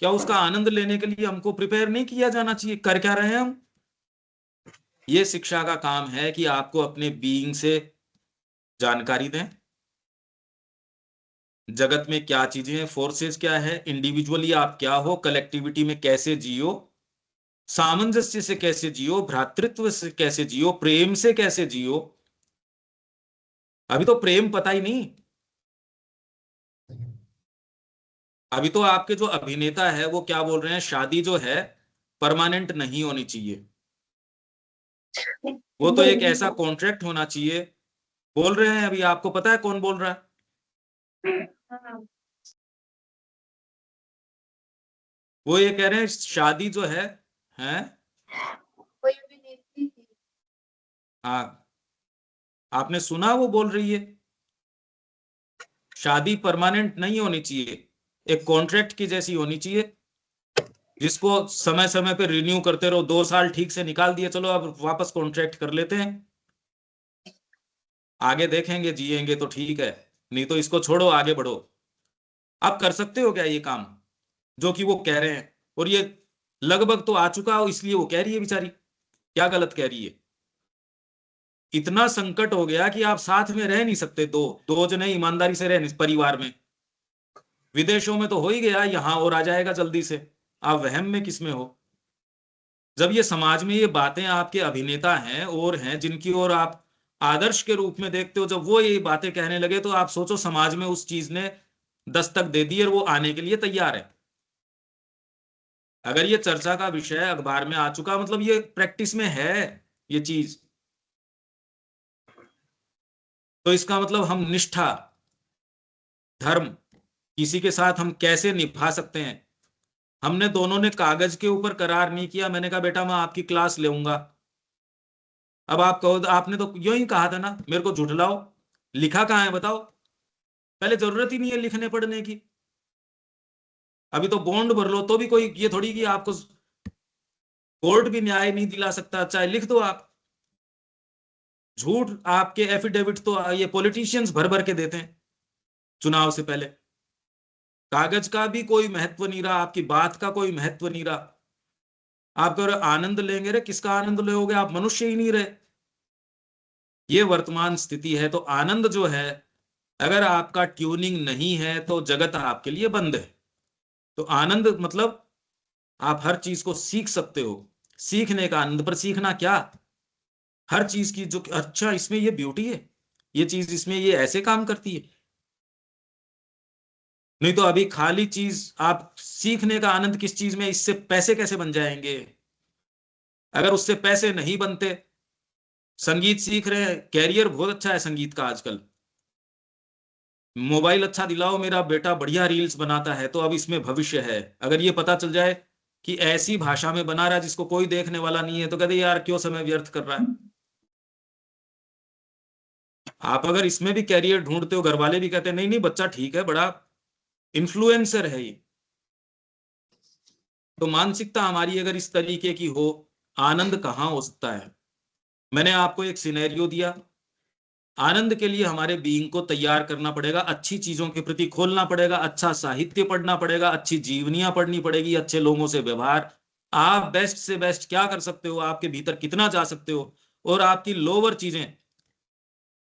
क्या उसका आनंद लेने के लिए हमको प्रिपेयर नहीं किया जाना चाहिए? कर क्या रहे हैं हम? ये शिक्षा का काम है कि आपको अपने बीइंग से जानकारी दें, जगत में क्या चीजें हैं, फोर्सेस क्या है, इंडिविजुअली आप क्या हो, कलेक्टिविटी में कैसे जियो, सामंजस्य से कैसे जियो, भ्रातृत्व से कैसे जियो, प्रेम से कैसे जियो। अभी तो प्रेम पता ही नहीं। अभी तो आपके जो अभिनेता है वो क्या बोल रहे हैं, शादी जो है परमानेंट नहीं होनी चाहिए, वो तो एक ऐसा कॉन्ट्रैक्ट होना चाहिए। बोल रहे हैं अभी, आपको पता है कौन बोल रहा है? हाँ, वो ये कह रहे हैं शादी जो है, हैं? कोई अभिनेत्री थी। हाँ, आपने सुना वो बोल रही है शादी परमानेंट नहीं होनी चाहिए, एक कॉन्ट्रैक्ट की जैसी होनी चाहिए, जिसको समय समय पे रिन्यू करते रहो। 2 साल ठीक से निकाल दिए, चलो अब वापस कॉन्ट्रैक्ट कर लेते हैं, आगे देखेंगे, जिएंगे तो ठीक है, नहीं तो इसको छोड़ो, आगे बढ़ो। आप कर सकते हो क्या ये काम जो कि वो कह रहे हैं? और ये लगभग तो आ चुका हो, इसलिए वो कह रही है बेचारी, क्या गलत कह रही है? इतना संकट हो गया कि आप साथ में रह नहीं सकते, दो दो जने ईमानदारी से रह नहीं, परिवार में। विदेशों में तो हो ही गया, यहां और आ जाएगा जल्दी से, आप वहम में किसमें हो? जब ये समाज में ये बातें आपके अभिनेता हैं और हैं जिनकी ओर आप आदर्श के रूप में देखते हो, जब वो ये बातें कहने लगे तो आप सोचो समाज में उस चीज ने दस्तक दे दी और वो आने के लिए तैयार है। अगर ये चर्चा का विषय अखबार में आ चुका, मतलब ये प्रैक्टिस में है ये चीज, तो इसका मतलब हम निष्ठा, धर्म, किसी के साथ हम कैसे निभा सकते हैं। हमने दोनों ने कागज के ऊपर करार नहीं किया, मैंने कहा बेटा मैं आपकी क्लास लेऊंगा, अब आप कहो, आपने तो यूं ही कहा था ना मेरे को झुठलाओ, लिखा कहाँ है बताओ? पहले जरूरत ही नहीं है लिखने पढ़ने की, अभी तो बॉन्ड भर लो तो भी कोई ये थोड़ी कि आपको कोर्ट भी न्याय नहीं दिला सकता, चाहे लिख दो आप। झूठ आपके एफिडेविट तो ये पॉलिटिशियंस भर भर के देते हैं चुनाव से पहले। कागज का भी कोई महत्व नहीं रहा, आपकी बात का कोई महत्व नहीं रहा। आप अगर आनंद लेंगे रे, किसका आनंद लोगे? आप मनुष्य ही नहीं रहे। ये वर्तमान स्थिति है। तो आनंद जो है, अगर आपका ट्यूनिंग नहीं है तो जगत आपके लिए बंद है। तो आनंद मतलब आप हर चीज को सीख सकते हो, सीखने का आनंद। पर सीखना क्या? हर चीज की जो अच्छा इसमें ये ब्यूटी है, ये चीज इसमें ये ऐसे काम करती है। नहीं तो अभी खाली चीज आप सीखने का आनंद किस चीज में, इससे पैसे कैसे बन जाएंगे? अगर उससे पैसे नहीं बनते, संगीत सीख रहे हैं, कैरियर बहुत अच्छा है संगीत का आजकल, मोबाइल अच्छा दिलाओ, मेरा बेटा बढ़िया रील्स बनाता है, तो अब इसमें भविष्य है। अगर ये पता चल जाए कि ऐसी भाषा में बना रहा है जिसको कोई देखने वाला नहीं है, तो कहते यार क्यों समय व्यर्थ कर रहा है। आप अगर इसमें भी कैरियर ढूंढते हो, घर वाले भी कहते हैं नहीं नहीं बच्चा ठीक है, बड़ा इन्फ्लुएंसर है ये। तो मानसिकता हमारी अगर इस तरीके की हो, आनंद कहाँ हो सकता है? मैंने आपको एक सिनेरियो दिया। आनंद के लिए हमारे बीइंग को तैयार करना पड़ेगा, अच्छी चीजों के प्रति खोलना पड़ेगा, अच्छा साहित्य पढ़ना पड़ेगा, अच्छी जीवनियां पढ़नी पड़ेगी, अच्छे लोगों से व्यवहार। आप बेस्ट से बेस्ट क्या कर सकते हो, आपके भीतर कितना जा सकते हो, और आपकी लोअर चीजें।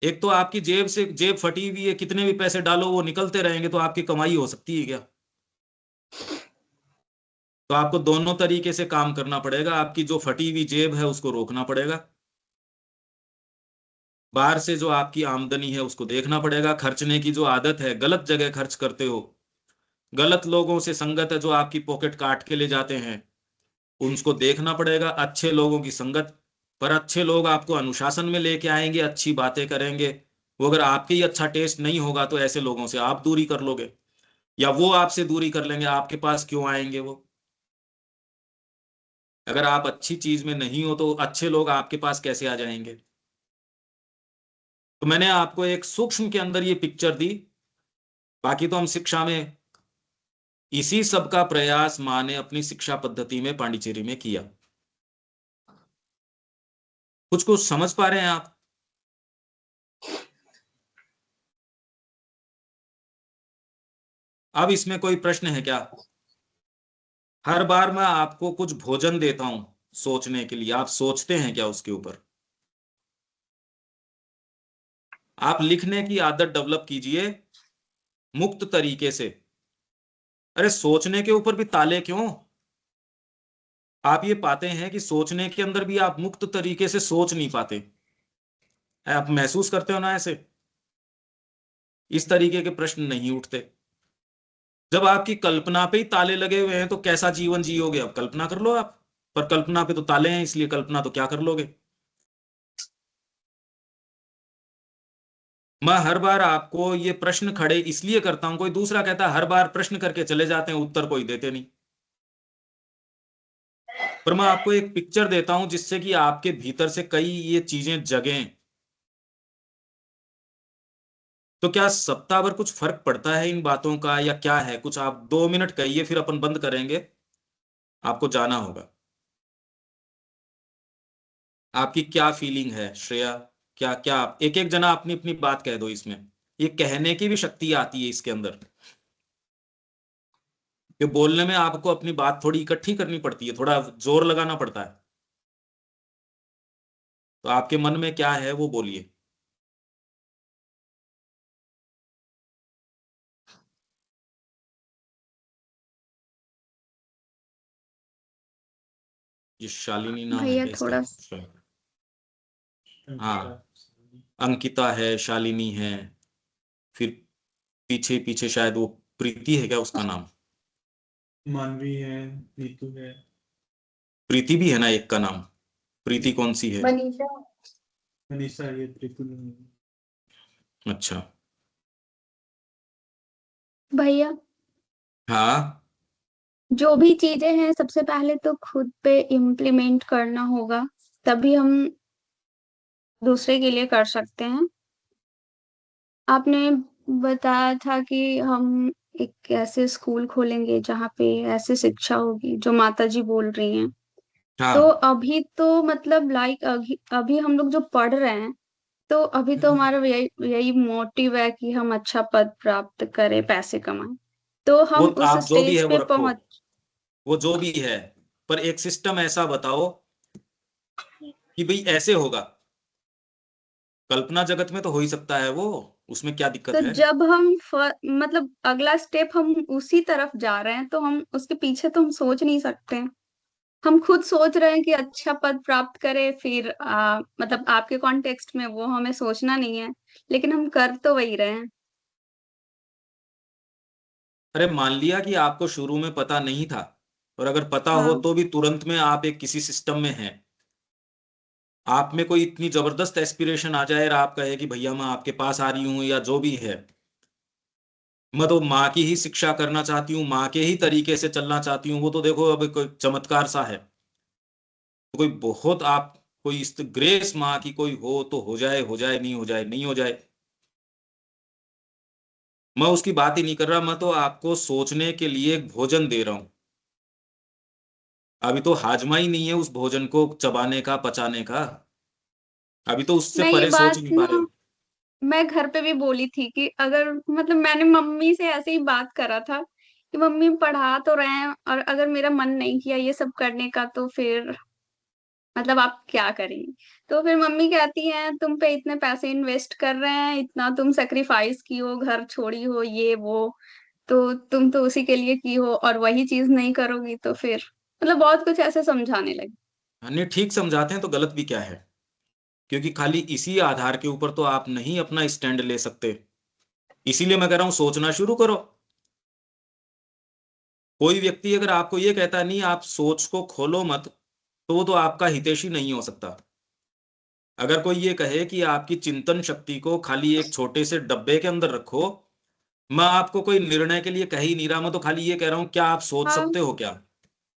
एक तो आपकी जेब से जेब फटी हुई है, कितने भी पैसे डालो वो निकलते रहेंगे, तो आपकी कमाई हो सकती है क्या? तो आपको दोनों तरीके से काम करना पड़ेगा। आपकी जो फटी हुई जेब है उसको रोकना पड़ेगा, बाहर से जो आपकी आमदनी है उसको देखना पड़ेगा। खर्चने की जो आदत है, गलत जगह खर्च करते हो, गलत लोगों से संगत है जो आपकी पॉकेट काट के ले जाते हैं, उनको देखना पड़ेगा। अच्छे लोगों की संगत, पर अच्छे लोग आपको अनुशासन में लेके आएंगे, अच्छी बातें करेंगे। वो अगर आपके ही अच्छा टेस्ट नहीं होगा तो ऐसे लोगों से आप दूरी कर लोगे, या वो आपसे दूरी कर लेंगे। आपके पास क्यों आएंगे वो? अगर आप अच्छी चीज में नहीं हो तो अच्छे लोग आपके पास कैसे आ जाएंगे? तो मैंने आपको एक सूक्ष्म के अंदर ये पिक्चर दी। बाकी तो हम शिक्षा में इसी सब का प्रयास माँ ने अपनी शिक्षा पद्धति में पांडिचेरी में किया। कुछ कुछ समझ पा रहे हैं आप? अब इसमें कोई प्रश्न है क्या? हर बार मैं आपको कुछ भोजन देता हूं सोचने के लिए, आप सोचते हैं क्या उसके ऊपर? आप लिखने की आदत डेवलप कीजिए मुक्त तरीके से। अरे सोचने के ऊपर भी ताले क्यों? आप ये पाते हैं कि सोचने के अंदर भी आप मुक्त तरीके से सोच नहीं पाते। आप महसूस करते हो ना ऐसे? इस तरीके के प्रश्न नहीं उठते। जब आपकी कल्पना पे ही ताले लगे हुए हैं तो कैसा जीवन जियोगे? अब कल्पना कर लो आप। पर कल्पना पे तो ताले हैं, इसलिए कल्पना तो क्या कर लोगे। मैं हर बार आपको ये प्रश्न खड़े इसलिए करता हूं, कोई दूसरा कहता है हर बार प्रश्न करके चले जाते हैं, उत्तर कोई देते नहीं। पर मैं आपको एक पिक्चर देता हूं जिससे कि आपके भीतर से कई ये चीजें जगें। तो क्या सप्ताह भर कुछ फर्क पड़ता है इन बातों का, या क्या है? कुछ आप 2 मिनट कहिए, फिर अपन बंद करेंगे। आपको जाना होगा। आपकी क्या फीलिंग है श्रेया? क्या क्या एक एक जना अपनी अपनी बात कह दो। इसमें ये कहने की भी शक्ति आती है इसके अंदर। ये बोलने में आपको अपनी बात थोड़ी इकट्ठी करनी पड़ती है, थोड़ा जोर लगाना पड़ता है। तो आपके मन में क्या है वो बोलिए। ये शालिनी नाम है भैया क्या इसका? थोड़ा हाँ, अंकिता है, शालिनी है, फिर पीछे पीछे शायद वो प्रीति है क्या उसका नाम? मानवी है, नीतू है, प्रीति भी है ना एक का नाम? प्रीति कौन सी है? मनीषा। मनीषा, ये त्रिपुल। अच्छा। भैया हाँ, जो भी चीजें हैं सबसे पहले तो खुद पे इम्प्लीमेंट करना होगा, तभी हम दूसरे के लिए कर सकते हैं। आपने बताया था कि हम एक ऐसे स्कूल खोलेंगे जहाँ पे ऐसे शिक्षा होगी जो माताजी बोल रही हैं। तो हाँ। अभी तो मतलब लाइक अभी अभी हम लोग जो पढ़ रहे हैं, तो अभी तो हमारा यही यही मोटिव है कि हम अच्छा पद प्राप्त करें, पैसे कमाएं। तो वो हम उस आप जो भी स्टेज है वो पे रखो, पहुंच। वो जो भी है, पर एक सिस्टम ऐसा बताओ कि भाई ऐसे होगा। कल्पना जगत में तो हो ही सकता है वो, उसमें क्या तो दिक्कत है? जब हम मतलब अगला स्टेप हम उसी तरफ जा रहे हैं, तो हम उसके पीछे तो हम सोच नहीं सकते हैं। हम खुद सोच रहे हैं कि अच्छा पद प्राप्त करें, फिर मतलब आपके कॉन्टेक्स्ट में वो हमें सोचना नहीं है, लेकिन हम कर तो वही रहे हैं। अरे मान लिया कि आपको शुरू में पता नहीं था, और अगर पता हो हाँ, तो भी तुरंत में आप एक किसी सिस्टम में हैं, आप में कोई इतनी जबरदस्त एस्पिरेशन आ जाए और आप कहे कि भैया मैं आपके पास आ रही हूं, या जो भी है, मैं तो माँ की ही शिक्षा करना चाहती हूँ, माँ के ही तरीके से चलना चाहती हूँ, वो तो देखो अब कोई चमत्कार सा है। तो कोई बहुत आप कोई इस ग्रेस माँ की कोई हो तो हो जाए, हो जाए, नहीं हो जाए नहीं हो जाए। मैं उसकी बात ही नहीं कर रहा, मैं तो आपको सोचने के लिए एक भोजन दे रहा हूं। अभी तो हाजमा ही नहीं है उस भोजन को चबाने का, पचाने का। अभी तो उससे मैं ये परे सोच बात नहीं पा रहे ना, हो। मैं घर पे भी बोली थी कि अगर मतलब मैंने मम्मी से ऐसे ही बात करा था कि मम्मी पढ़ा तो रहे हैं, और अगर मेरा मन नहीं किया ये सब करने का तो फिर मतलब आप क्या करेंगे? तो फिर मम्मी कहती हैं तुम पे इतने पैसे इन्वेस्ट कर रहे हैं, इतना तुम सेक्रीफाइस की हो, घर छोड़ी हो, ये वो, तो तुम तो उसी के लिए की हो और वही चीज नहीं करोगी तो फिर मतलब बहुत कुछ ऐसे समझाने लगी। नहीं, ठीक समझाते हैं तो गलत भी क्या है? क्योंकि खाली इसी आधार के ऊपर तो आप नहीं अपना स्टैंड ले सकते। इसीलिए मैं कह रहा हूं सोचना शुरू करो। कोई व्यक्ति अगर आपको ये कहता नहीं आप सोच को खोलो मत, तो वो तो आपका हितैषी नहीं हो सकता। अगर कोई ये कहे कि आपकी चिंतन शक्ति को खाली एक छोटे से डब्बे के अंदर रखो, मैं आपको कोई निर्णय के लिए कह ही नहीं रहा, मैं तो खाली ये कह रहा हूं क्या आप सोच हाँ। सकते हो क्या?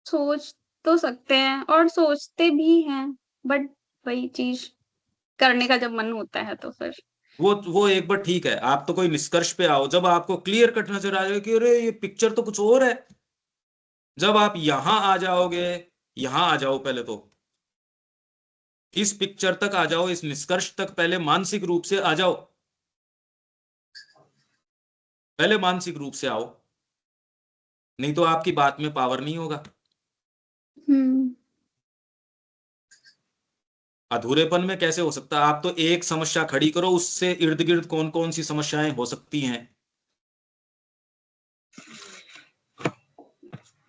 सोच तो सकते हैं और सोचते भी हैं, बट वही चीज करने का जब मन होता है तो फिर वो एक बार ठीक है, आप तो कोई निष्कर्ष पे आओ जब आपको क्लियर कट नजर आ जाए कि अरे ये पिक्चर तो कुछ और है। जब आप यहां आ जाओगे, यहां आ जाओ, पहले तो इस पिक्चर तक आ जाओ, इस निष्कर्ष तक पहले मानसिक रूप से आ जाओ, पहले मानसिक रूप से आओ, नहीं तो आपकी बात में पावर नहीं होगा। अधूरेपन में कैसे हो सकता है? आप तो एक समस्या खड़ी करो, उससे इर्द गिर्द कौन कौन सी समस्याएं हो सकती हैं।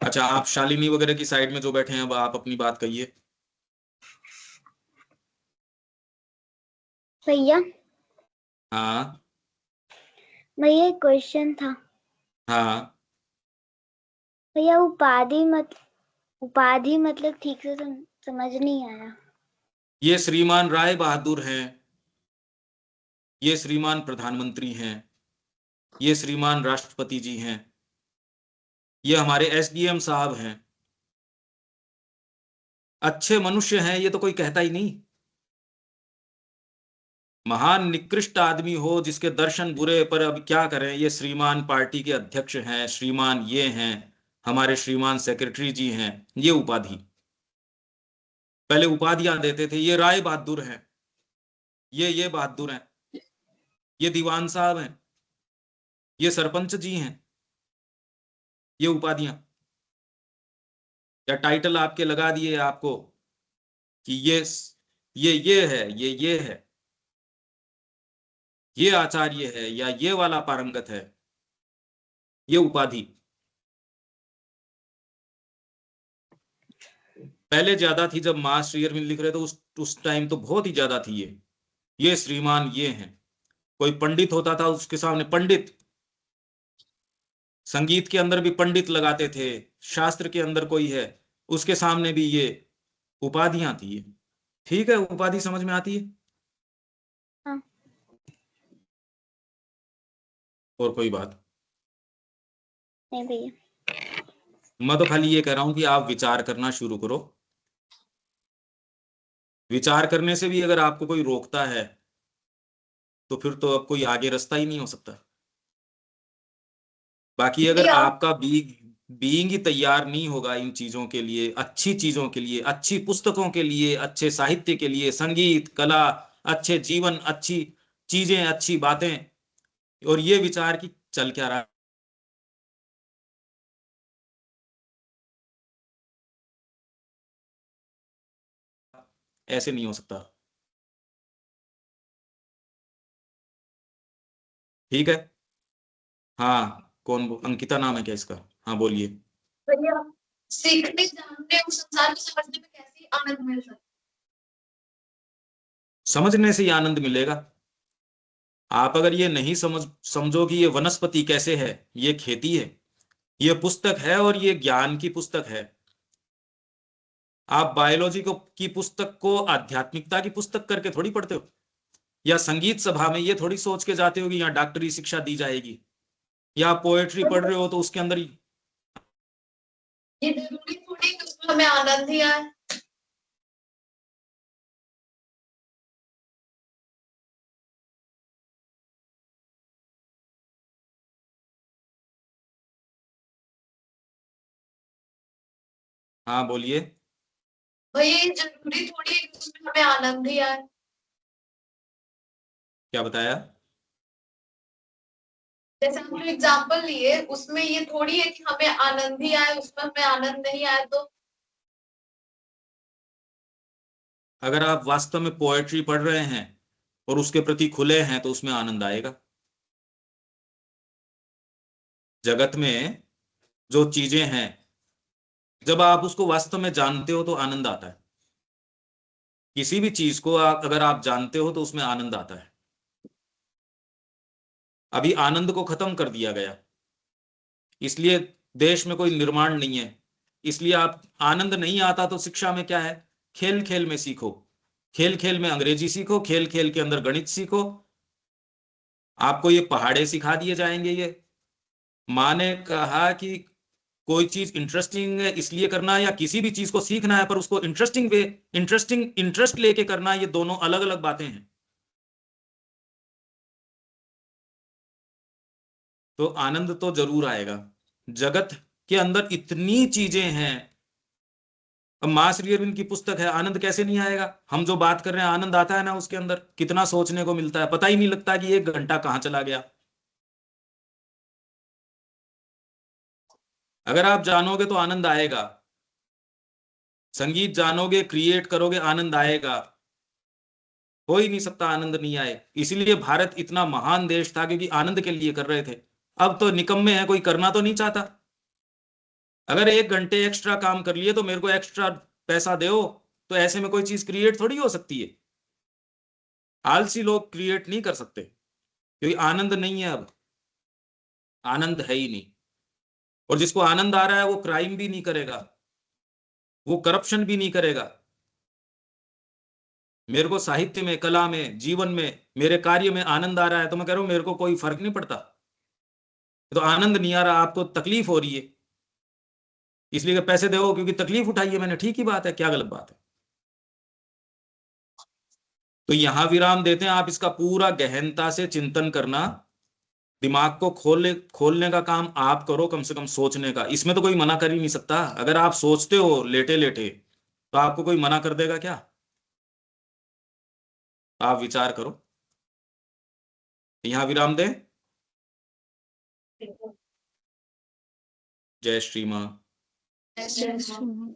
अच्छा, आप शालिनी वगैरह की साइड में जो बैठे हैं, अब आप अपनी बात कहिए। भैया हाँ भैया एक क्वेश्चन था। हाँ, भैया उपाधि मतलब ठीक से समझ नहीं आया। ये श्रीमान राय बहादुर हैं, ये श्रीमान प्रधानमंत्री हैं, ये श्रीमान राष्ट्रपति जी हैं, ये हमारे एसडीएम साहब हैं, अच्छे मनुष्य हैं, ये तो कोई कहता ही नहीं। महान निकृष्ट आदमी हो जिसके दर्शन बुरे, पर अब क्या करें, ये श्रीमान पार्टी के अध्यक्ष हैं, श्रीमान ये हैं, हमारे श्रीमान सेक्रेटरी जी हैं, ये उपाधि। पहले उपाधियां देते थे, ये राय बहादुर हैं, ये बहादुर हैं, ये दीवान साहब हैं, ये सरपंच जी हैं, ये उपाधियां या टाइटल आपके लगा दिए आपको कि ये है, ये है, ये आचार्य है, या ये वाला पारंगत है, ये उपाधि। पहले ज्यादा थी, जब मास्टर ईयर में लिख रहे थे उस टाइम तो बहुत ही ज्यादा थी ये श्रीमान ये हैं। कोई पंडित होता था उसके सामने पंडित, संगीत के अंदर भी पंडित लगाते थे, शास्त्र के अंदर कोई है उसके सामने भी ये उपाधियां थी। ये ठीक है, उपाधि समझ में आती है। हाँ। और कोई बात नहीं भैया। मैं तो खाली ये कह रहा हूं कि आप विचार करना शुरू करो। विचार करने से भी अगर आपको कोई रोकता है तो फिर तो अब कोई आगे रास्ता ही नहीं हो सकता। बाकी अगर आपका बीइंग ही तैयार नहीं होगा इन चीजों के लिए, अच्छी चीजों के लिए, अच्छी पुस्तकों के लिए, अच्छे साहित्य के लिए, संगीत कला, अच्छे जीवन, अच्छी चीजें, अच्छी बातें, और ये विचार कि चल क्या रहा, ऐसे नहीं हो सकता। ठीक है। हाँ, कौन अंकिता नाम है क्या इसका? हाँ बोलिए। भैया सीखने जानने और संसार को समझने में कैसे आनंद मिल सकता है? समझने से ही आनंद मिलेगा। आप अगर ये नहीं समझो कि ये वनस्पति कैसे है, ये खेती है, ये पुस्तक है और ये ज्ञान की पुस्तक है। आप बायोलॉजी की पुस्तक को आध्यात्मिकता की पुस्तक करके थोड़ी पढ़ते हो, या संगीत सभा में ये थोड़ी सोच के जाते हो कि यहाँ डॉक्टरी शिक्षा दी जाएगी, या आप पोएट्री पढ़ रहे हो तो उसके अंदर ये जरूरी थोड़ी कि उसमें हमें आनंद ही आए। हाँ बोलिए। भैया ये जरूरी थोड़ी है कि उसमें हमें आनंद ही आए। क्या बताया? जैसे हम जो एग्जाम्पल लिए उसमें ये थोड़ी है कि हमें आनंद ही आए, उसमें हमें आनंद नहीं आए तो। अगर आप वास्तव में पोएट्री पढ़ रहे हैं और उसके प्रति खुले हैं तो उसमें आनंद आएगा। जगत में जो चीजें हैं, जब आप उसको वास्तव में जानते हो तो आनंद आता है। किसी भी चीज को अगर आप जानते हो तो उसमें आनंद आता है। अभी आनंद को खत्म कर दिया गया, इसलिए देश में कोई निर्माण नहीं है। इसलिए आप आनंद नहीं आता तो शिक्षा में क्या है, खेल खेल में सीखो, खेल खेल में अंग्रेजी सीखो, खेल खेल के अंदर गणित सीखो। आपको ये पहाड़े सिखा दिए जाएंगे। ये माँ ने कहा कि कोई चीज इंटरेस्टिंग है इसलिए करना है, या किसी भी चीज को सीखना है पर उसको इंटरेस्ट लेके करना है, ये दोनों अलग अलग बातें हैं। तो आनंद तो जरूर आएगा। जगत के अंदर इतनी चीजें हैं। अब माँ श्री अरविंद की पुस्तक है, आनंद कैसे नहीं आएगा? हम जो बात कर रहे हैं आनंद आता है ना, उसके अंदर कितना सोचने को मिलता है, पता ही नहीं लगता कि 1 घंटा कहाँ चला गया। अगर आप जानोगे तो आनंद आएगा। संगीत जानोगे, क्रिएट करोगे, आनंद आएगा। हो ही नहीं सकता आनंद नहीं आए। इसीलिए भारत इतना महान देश था, क्योंकि आनंद के लिए कर रहे थे। अब तो निकम्मे हैं, कोई करना तो नहीं चाहता। अगर 1 घंटे एक्स्ट्रा काम कर लिए तो मेरे को एक्स्ट्रा पैसा दो, तो ऐसे में कोई चीज क्रिएट थोड़ी हो सकती है। आलसी लोग क्रिएट नहीं कर सकते, क्योंकि आनंद नहीं है। अब आनंद है ही नहीं। और जिसको आनंद आ रहा है वो क्राइम भी नहीं करेगा, वो करप्शन भी नहीं करेगा। मेरे को साहित्य में, कला में, जीवन में, मेरे कार्य में आनंद आ रहा है तो मैं कह रहा हूं मेरे को कोई फर्क नहीं पड़ता। तो आनंद नहीं आ रहा, आपको तकलीफ हो रही है, इसलिए कि पैसे दो क्योंकि तकलीफ उठाई है मैंने, ठीक ही बात है, क्या गलत बात है? तो यहां विराम देते हैं। आप इसका पूरा गहनता से चिंतन करना, दिमाग को खोलने का काम आप करो, कम से कम सोचने का। इसमें तो कोई मना कर ही नहीं सकता। अगर आप सोचते हो लेटे लेटे तो आपको कोई मना कर देगा क्या? आप विचार करो। यहां विराम दें। जय श्री मां। जय श्री राम।